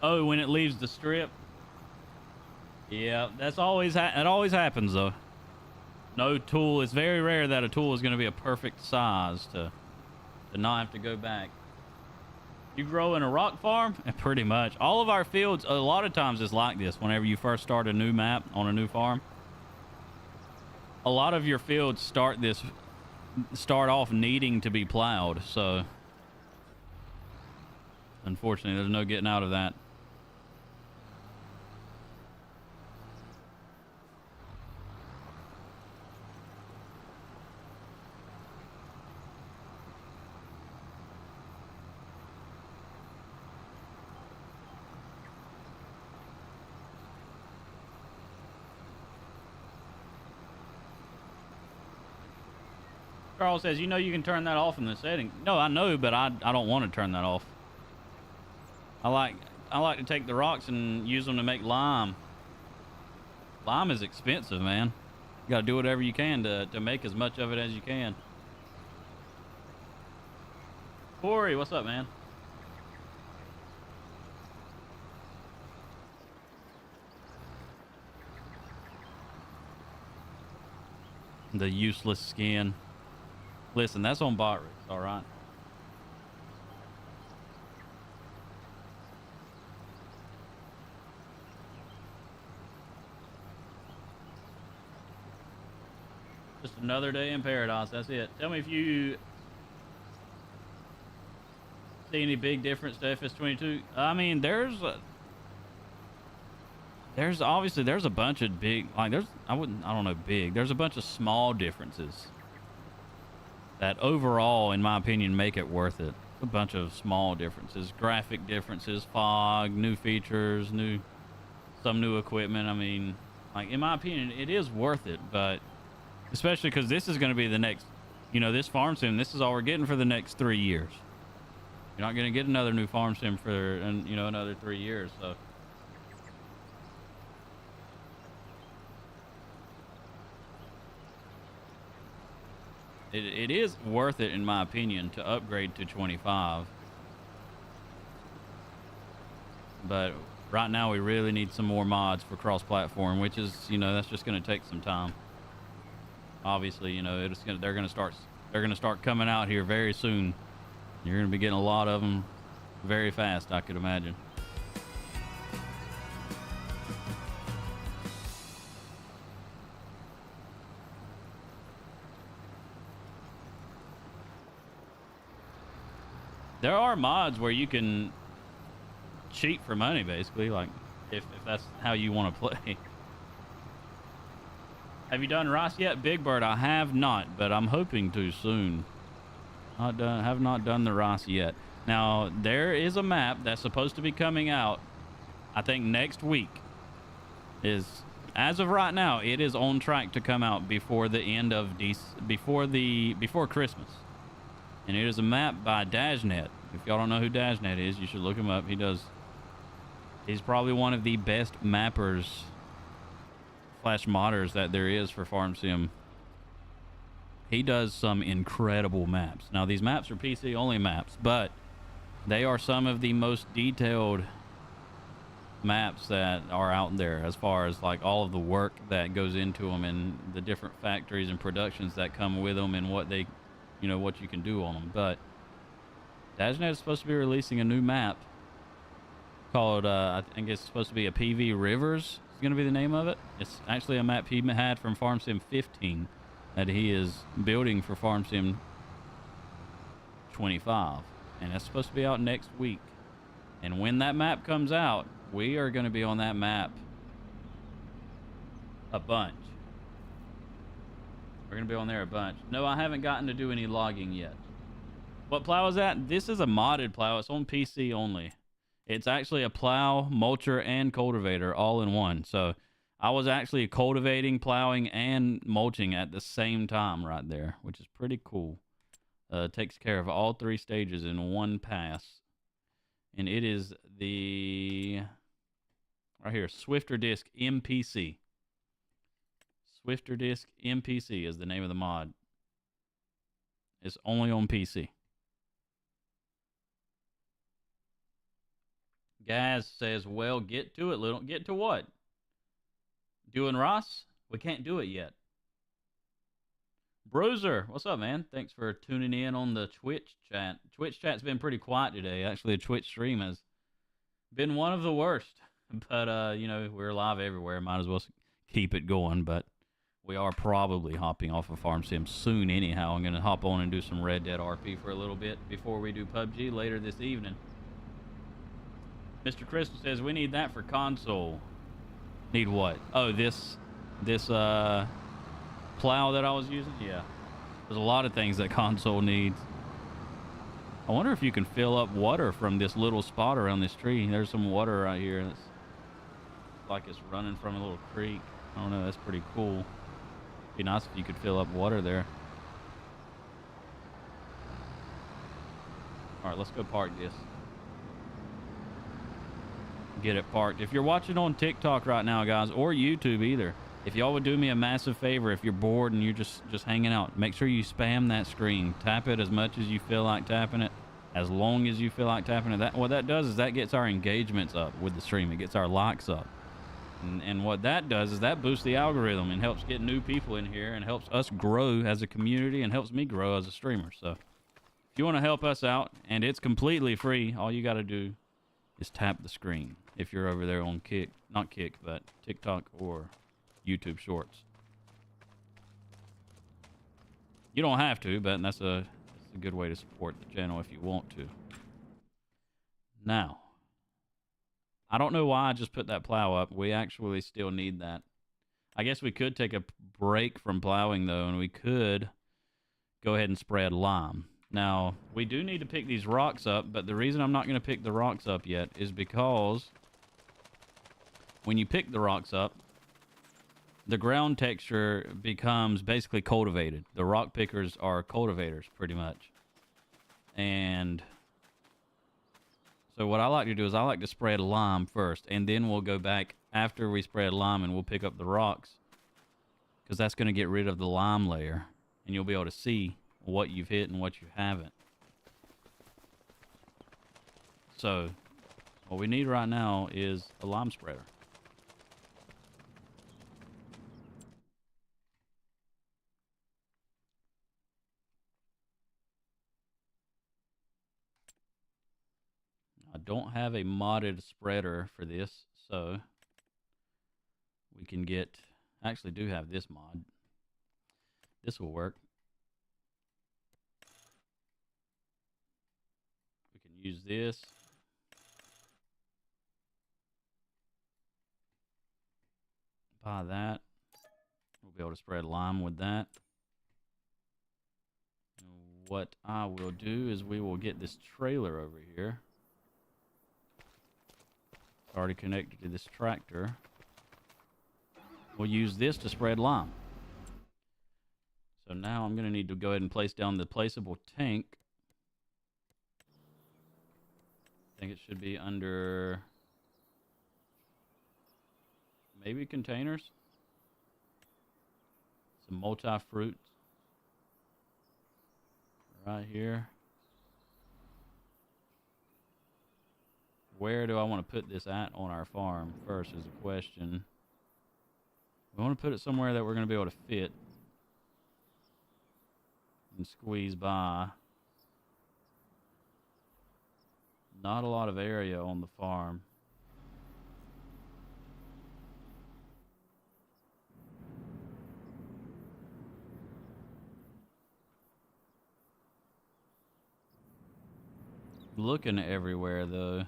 Oh, when it leaves the strip. Yeah, that's always it always happens though. No tool. It's very rare that a tool is going to be a perfect size to not have to go back. You grow in a rock farm? Pretty much. All of our fields, a lot of times it's like this whenever you first start a new map on a new farm. A lot of your fields start off needing to be plowed, so unfortunately there's no getting out of that. Carl says, you know you can turn that off in the setting. No, I know, but I don't want to turn that off. I like to take the rocks and use them to make lime. Lime is expensive, man. You got to do whatever you can to make as much of it as you can. Corey, what's up, man? The useless skin. Listen, that's on bot rigs, all right? Just another day in paradise. That's it. Tell me if you see any big difference to FS22. I mean, there's obviously a bunch of big, like I don't know big. There's a bunch of small differences that overall, in my opinion, make it worth it. A bunch of small differences, graphic differences, fog, new features, some new equipment. I mean, like in my opinion, it is worth it, but especially because this is going to be the next, you know, this farm sim, this is all we're getting for the next 3 years. You're not going to get another new farm sim for, you know, another 3 years, so. It is worth it, in my opinion, to upgrade to 25. But right now, we really need some more mods for cross-platform, which is, you know, that's just going to take some time. Obviously, you know, they're going to start coming out here very soon. You're going to be getting a lot of them very fast, I could imagine. There are mods where you can cheat for money, basically, like if that's how you want to play. Have you done rice yet, Big Bird? I have not, but I'm hoping to soon. Have not done the rice yet. Now, there is a map that's supposed to be coming out, I think next week. As of right now, it is on track to come out before the end of before Christmas. And it is a map by Dashnet. If y'all don't know who Dashnet is, you should look him up. He's probably one of the best mappers / modders that there is for Farm Sim He does some incredible maps. Now, these maps are PC only maps, but they are some of the most detailed maps that are out there, as far as like all of the work that goes into them and the different factories and productions that come with them and what they, you know, what you can do on them. But Dajnet is supposed to be releasing a new map called, I think it's supposed to be a PV Rivers. It's going to be the name of it. It's actually a map he had from Farm Sim 15 that he is building for Farm Sim 25. And it's supposed to be out next week. And when that map comes out, we are going to be on that map a bunch. We're going to be on there a bunch. No, I haven't gotten to do any logging yet. What plow is that? This is a modded plow. It's on PC only. It's actually a plow, mulcher, and cultivator all in one. So I was actually cultivating, plowing, and mulching at the same time right there, which is pretty cool. Takes care of all 3 stages in one pass. And it is the, right here, Swifter Disc MPC. Swifter Disc MPC is the name of the mod. It's only on PC. Gaz says, well, get to it, little. Get to what? Doing Ross? We can't do it yet. Bruiser, what's up, man? Thanks for tuning in on the Twitch chat. Twitch chat's been pretty quiet today. Actually, the Twitch stream has been one of the worst. But, you know, we're live everywhere. Might as well keep it going. But we are probably hopping off of Farm Sim soon anyhow. I'm going to hop on and do some Red Dead RP for a little bit before we do PUBG later this evening. Mr. Crystal says, we need that for console. Need what? Oh, this plow that I was using? Yeah. There's a lot of things that console needs. I wonder if you can fill up water from this little spot around this tree. There's some water right here. It's like it's running from a little creek. I don't know. That's pretty cool. Be nice if you could fill up water there. All right, let's go park this. Get it parked. If you're watching on TikTok right now, guys, or YouTube either, if y'all would do me a massive favor, if you're bored and you're just hanging out, make sure you spam that screen. Tap it as much as you feel like tapping it, as long as you feel like tapping it. What that does is that gets our engagements up with the stream. It gets our likes up. And what that does is that boosts the algorithm and helps get new people in here and helps us grow as a community and helps me grow as a streamer. So if you want to help us out, and it's completely free, all you got to do is tap the screen. If you're over there on not Kick, but TikTok or YouTube Shorts. You don't have to, but that's a good way to support the channel if you want to. Now, I don't know why I just put that plow up. We actually still need that. I guess we could take a break from plowing, though, and we could go ahead and spread lime. Now, we do need to pick these rocks up, but the reason I'm not going to pick the rocks up yet is because when you pick the rocks up, the ground texture becomes basically cultivated. The rock pickers are cultivators, pretty much. And so what I like to do is I like to spread lime first, and then we'll go back after we spread lime and we'll pick up the rocks, because that's going to get rid of the lime layer, and you'll be able to see what you've hit and what you haven't. So what we need right now is a lime spreader. I don't have a modded spreader for this, so we can get, I actually do have this mod. This will work. We can use this. Buy that. We'll be able to spread lime with that. And what I will do is we will get this trailer over here. It's already connected to this tractor. We'll use this to spread lime. So now I'm going to need to go ahead and place down the placeable tank. I think it should be under maybe containers. Some multi-fruits. Right here. Where do I want to put this at on our farm first is a question. We want to put it somewhere that we're going to be able to fit and squeeze by. Not a lot of area on the farm. Looking everywhere though.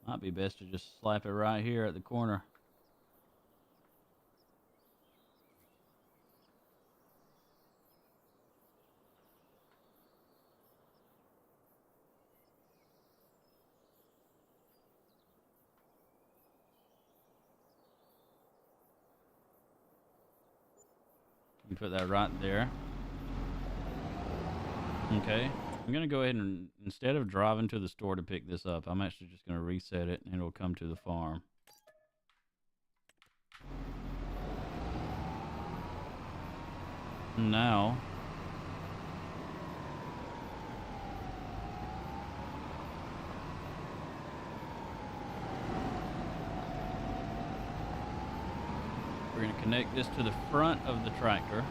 Might be best to just slap it right here at the corner. You put that right there. Okay. I'm going to go ahead and, instead of driving to the store to pick this up, I'm actually just going to reset it and it'll come to the farm. Now, we're going to connect this to the front of the tractor.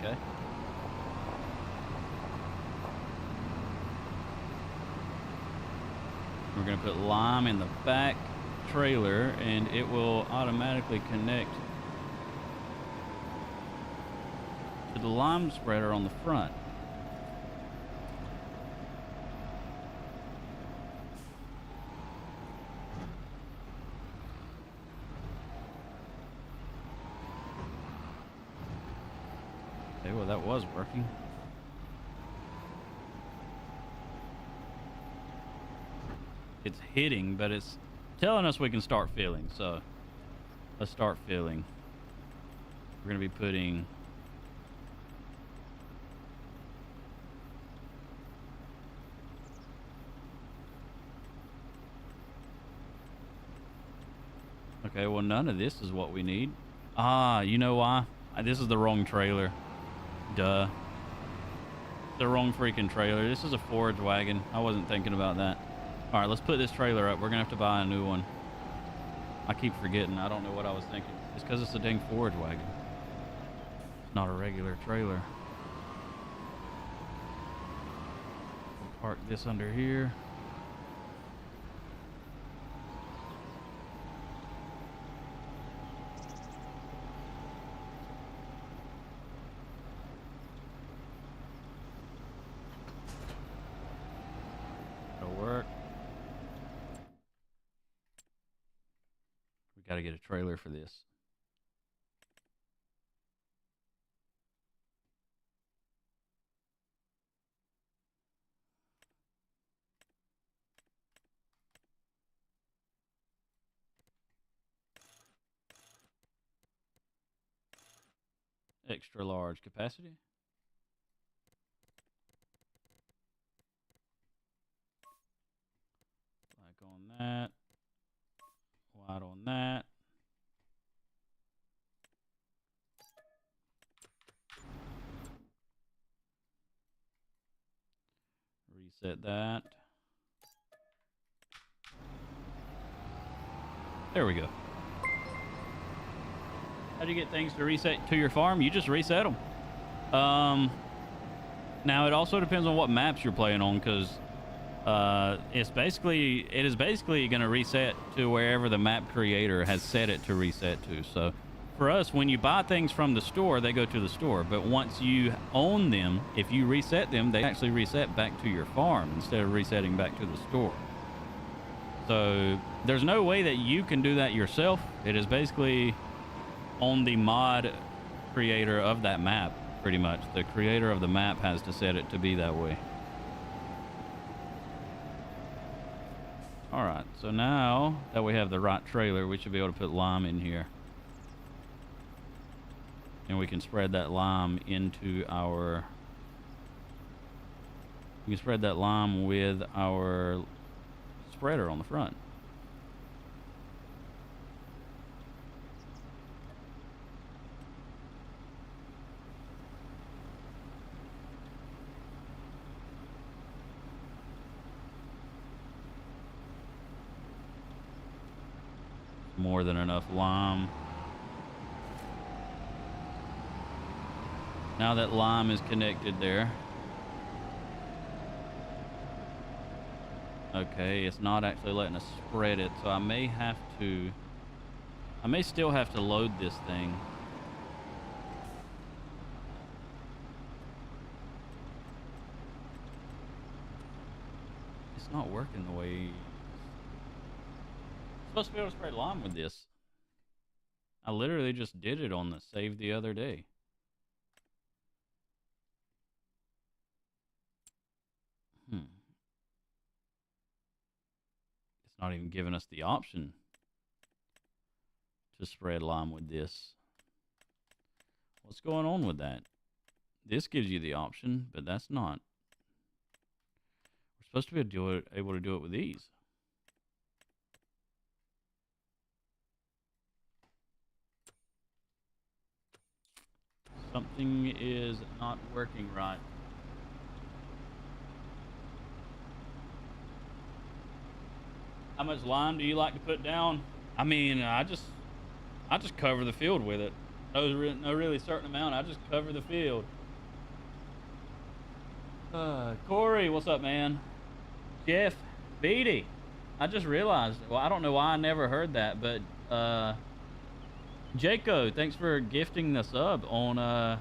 Okay. We're going to put lime in the back trailer and it will automatically connect to the lime spreader on the front. Okay, well that was working. It's hitting, but it's telling us we can start filling. So let's start filling. We're going to be putting okay, well none of this is what we need. Ah, you know why? This is the wrong trailer. Duh. The wrong freaking trailer. This is a Forage wagon. I wasn't thinking about that. All right, let's put this trailer up. We're going to have to buy a new one. I keep forgetting. I don't know what I was thinking. It's because it's a dang Forage wagon. It's not a regular trailer. We'll park this under here. That'll work. Got to get a trailer for this. Extra large capacity. Black on that. White on that. Reset that. There we go. How do you get things to reset to your farm? You just reset them. Now it also depends on what maps you're playing on, because it is basically going to reset to wherever the map creator has set it to reset to. So for us, when you buy things from the store, they go to the store. But once you own them, if you reset them, they actually reset back to your farm instead of resetting back to the store. So there's no way that you can do that yourself. It is basically on the mod creator of that map, pretty much. The creator of the map has to set it to be that way. All right, so now that we have the right trailer, we should be able to put lime in here. And we can spread that lime into our You can spread that lime with our spreader on the front. More than enough lime. Now that lime is connected there. Okay, it's not actually letting us spread it, so I may still have to load this thing. It's not working the way... Supposed to be able to spread lime with this. I literally just did it on the save the other day. It's not even giving us the option to spread lime with this. What's going on with that? This gives you the option, but that's not. We're supposed to be able to do it with these. Something is not working right. How much lime do you like to put down? I mean, I just cover the field with it. No really certain amount. I just cover the field. Corey, what's up, man? Jeff, Beatty. I just realized. Well, I don't know why I never heard that, but Jaco, thanks for gifting the sub on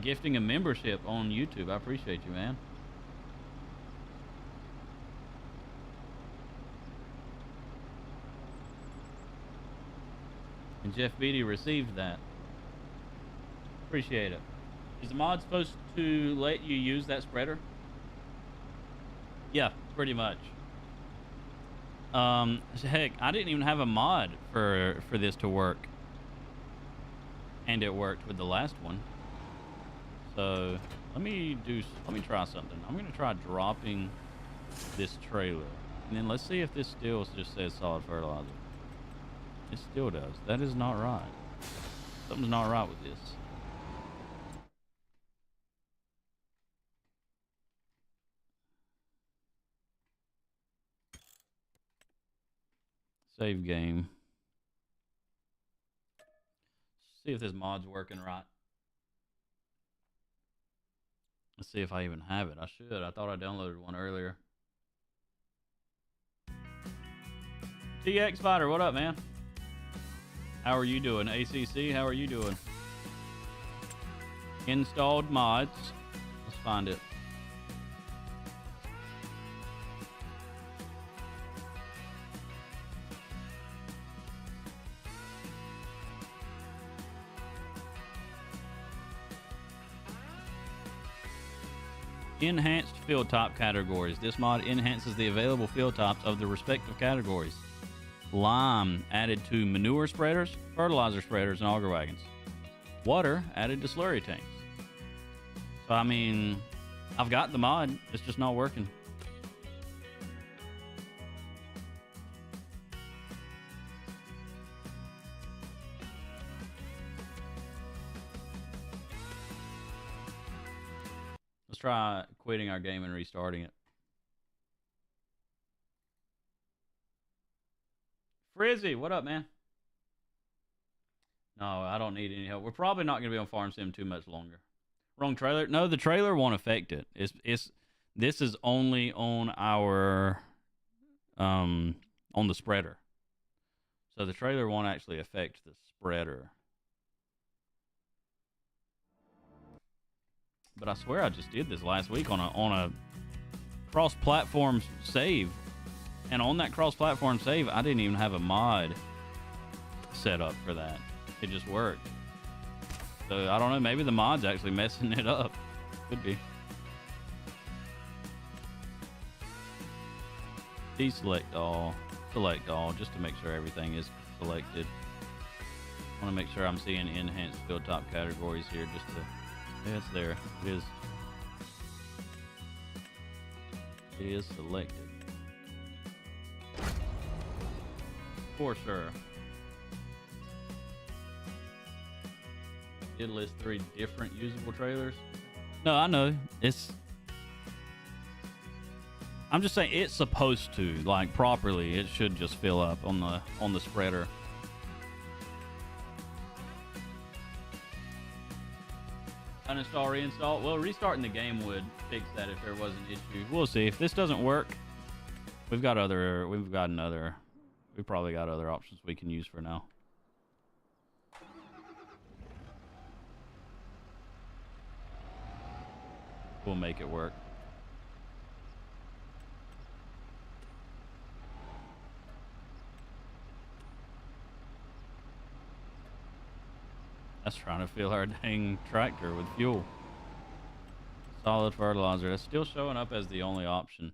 gifting a membership on YouTube. I appreciate you, man. And Jeff Beatty received that. Appreciate it. Is the mod supposed to let you use that spreader? Yeah, pretty much. Heck, I didn't even have a mod for this to work, and it worked with the last one. So let me try something. I'm gonna try dropping this trailer, and then let's see if this still just says solid fertilizer. It still does. That is not right. Something's not right with this. Save game. See if this mod's working right. Let's see if I even have it. I should. I thought I downloaded one earlier. TX Fighter, what up, man? How are you doing? ACC, how are you doing? Installed mods. Let's find it. Enhanced field top categories. This mod enhances the available field tops of the respective categories. Lime added to manure spreaders, fertilizer spreaders, and auger wagons. Water added to slurry tanks. So, I mean, I've got the mod. It's just not working. Let's try quitting our game and restarting it. Frizzy, what up, man? No, I don't need any help. We're probably not going to be on Farm Sim too much longer. Wrong trailer? No, the trailer won't affect it. This is only on our on the spreader. So the trailer won't actually affect the spreader. But I swear I just did this last week on a cross-platform save. And on that cross-platform save, I didn't even have a mod set up for that. It just worked. So, I don't know. Maybe the mod's actually messing it up. Could be. Deselect all. Select all, just to make sure everything is selected. I want to make sure I'm seeing enhanced field top categories here just to Yeah, it's there. It is. It is selected. For sure. It lists 3 different usable trailers. No, I know. I'm just saying it's supposed to, like, properly. It should just fill up on the spreader. Uninstall, reinstall. Well, restarting the game would fix that if there was an issue. We'll see. If this doesn't work, we've probably got other options we can use for now. We'll make it work. That's trying to fill our dang tractor with fuel. Solid fertilizer. That's still showing up as the only option.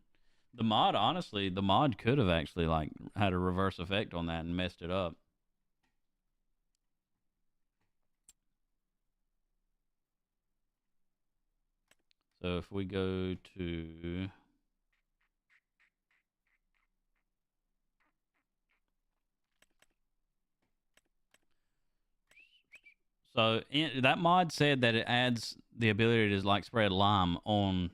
The mod, honestly, the mod could have actually like had a reverse effect on that and messed it up. So if we go to that mod said that it adds the ability to like spread lime on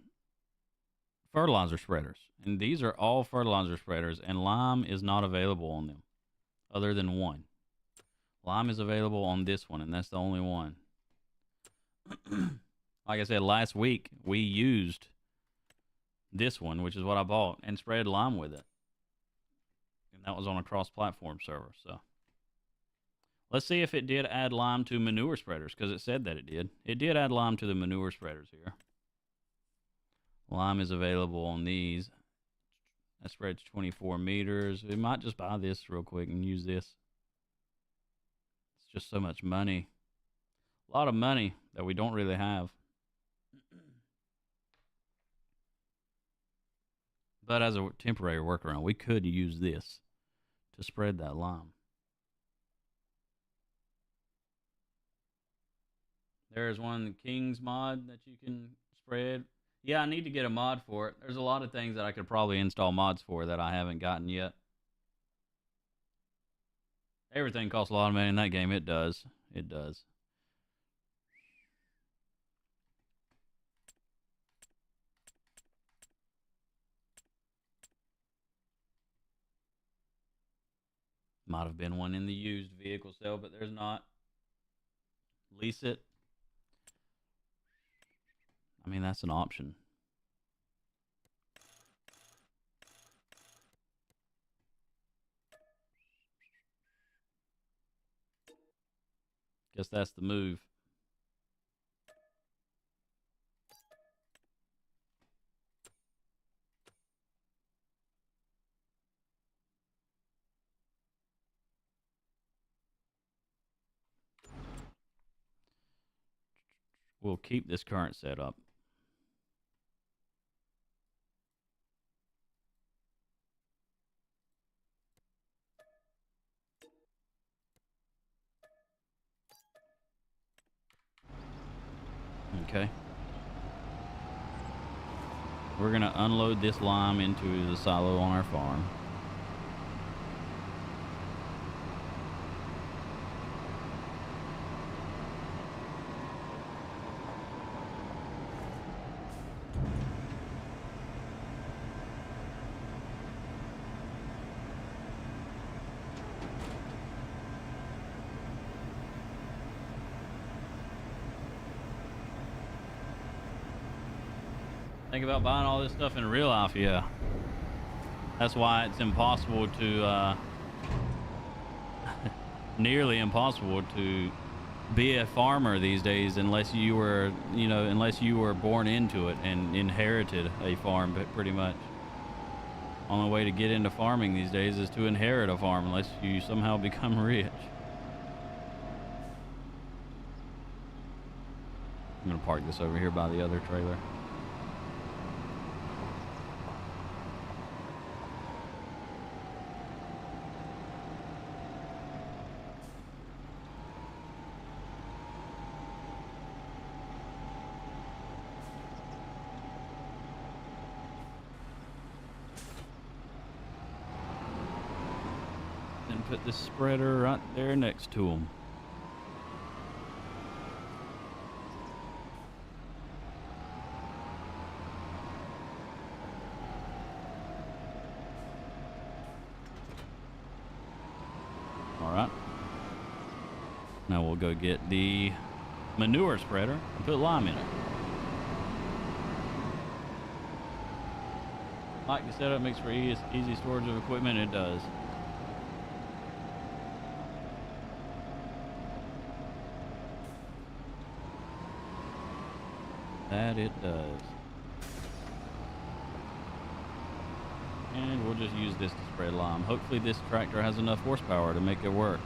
fertilizer spreaders. And these are all fertilizer spreaders, and lime is not available on them other than one. Lime is available on this one, and that's the only one. Like I said, last week we used this one, which is what I bought, and spread lime with it. And that was on a cross-platform server, so. Let's see if it did add lime to manure spreaders, because it said that it did. It did add lime to the manure spreaders here. Lime is available on these. That spreads 24 meters. We might just buy this real quick and use this. It's just so much money. A lot of money that we don't really have. But as a temporary workaround, we could use this to spread that lime. There's one, the King's mod that you can spread. Yeah, I need to get a mod for it. There's a lot of things that I could probably install mods for that I haven't gotten yet. Everything costs a lot of money in that game. It does. It does. Might have been one in the used vehicle sale, but there's not. Lease it. I mean, that's an option. Guess that's the move. We'll keep this current setup. Okay. We're going to unload this lime into the silo on our farm. Think about buying all this stuff in real life, yeah. That's why it's impossible to, nearly impossible to be a farmer these days unless you were, unless you were born into it and inherited a farm, pretty much. Only way to get into farming these days is to inherit a farm unless you somehow become rich. I'm gonna park this over here by the other trailer. put this spreader right there next to them. All right. Now we'll go get the manure spreader and put lime in it. Like the setup makes for easy storage of equipment. It does. That it does. And we'll just use this to spread lime. Hopefully this tractor has enough horsepower to make it work.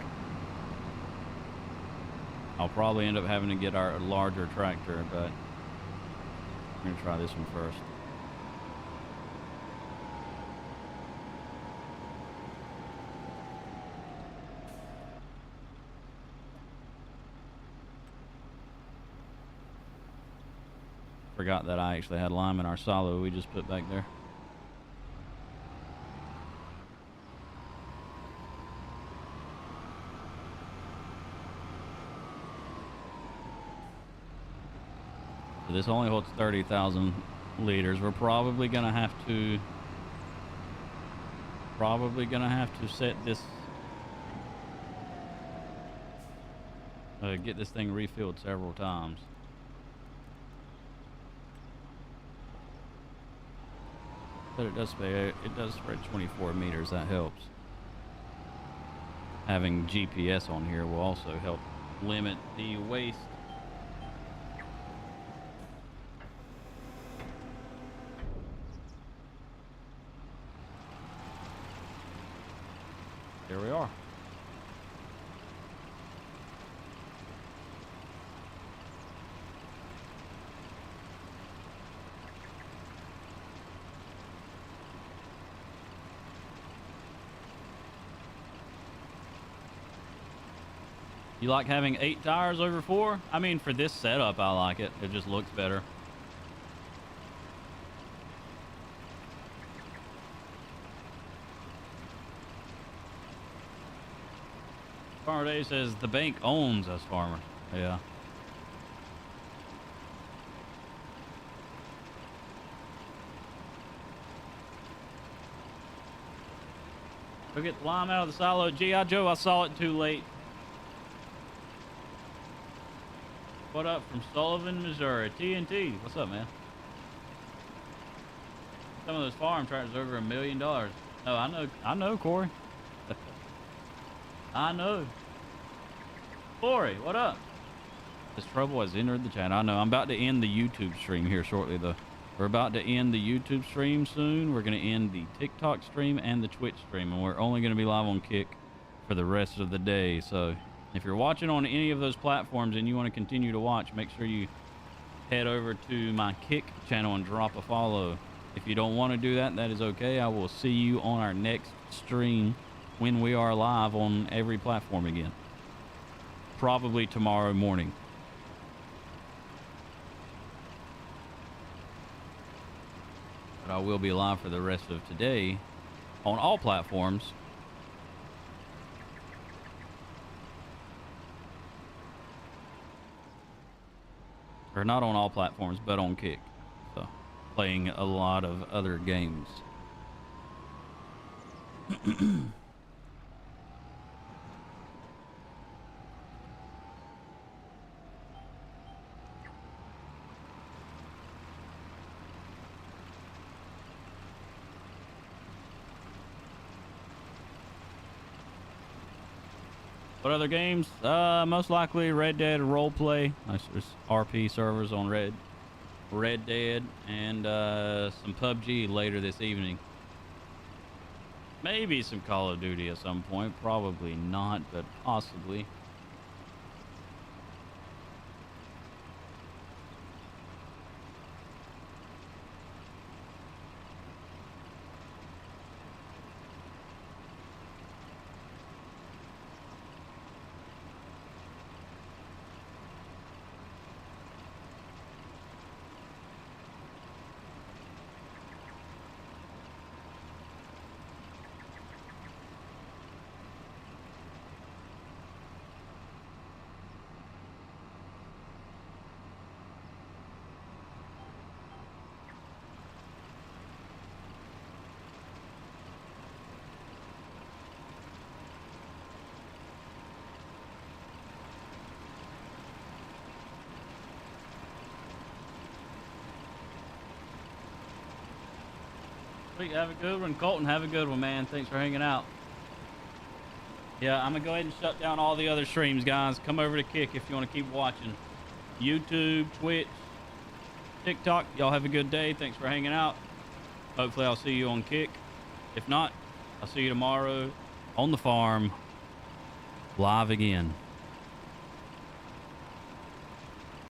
I'll probably end up having to get our larger tractor, but I'm going to try this one first. Forgot that I actually had lime in our silo we just put back there. So this only holds 30,000 liters. We're probably gonna have to set this get this thing refilled several times. But it does spread 24 meters. That helps. Having GPS on here will also help limit the waste. There we are. You like having 8 tires over 4? I mean, for this setup, I like it. It just looks better. Farmer Dave says the bank owns us farmers. Yeah. Go get the lime out of the silo. G.I. Joe, I saw it too late. What up from Sullivan, Missouri? TNT. What's up, man? Some of those farm tractors over $1 million. No, I know, Corey. I know. Corey, what up? This trouble has entered the chat. I know. I'm about to end the YouTube stream here shortly, though. We're about to end the YouTube stream soon. We're going to end the TikTok stream and the Twitch stream, and we're only going to be live on Kick for the rest of the day. So if you're watching on any of those platforms and you want to continue to watch, make sure you head over to my Kick channel and drop a follow. If you don't want to do that, that is okay. I will see you on our next stream when we are live on every platform again. Probably tomorrow morning. But I will be live for the rest of today on all platforms. Or not on all platforms, but on Kick. So, playing a lot of other games. What other games? Most likely Red Dead Roleplay. There's RP servers on Red Dead, and some PUBG later this evening. Maybe some Call of Duty at some point. Probably not, but possibly. Sweet, have a good one. Colton, have a good one, man. Thanks for hanging out. Yeah, I'm gonna go ahead and shut down all the other streams, guys. Come over to Kick if you want to keep watching. YouTube, Twitch, TikTok. Y'all have a good day. Thanks for hanging out. Hopefully I'll see you on Kick. If not, I'll see you tomorrow on the farm, live again.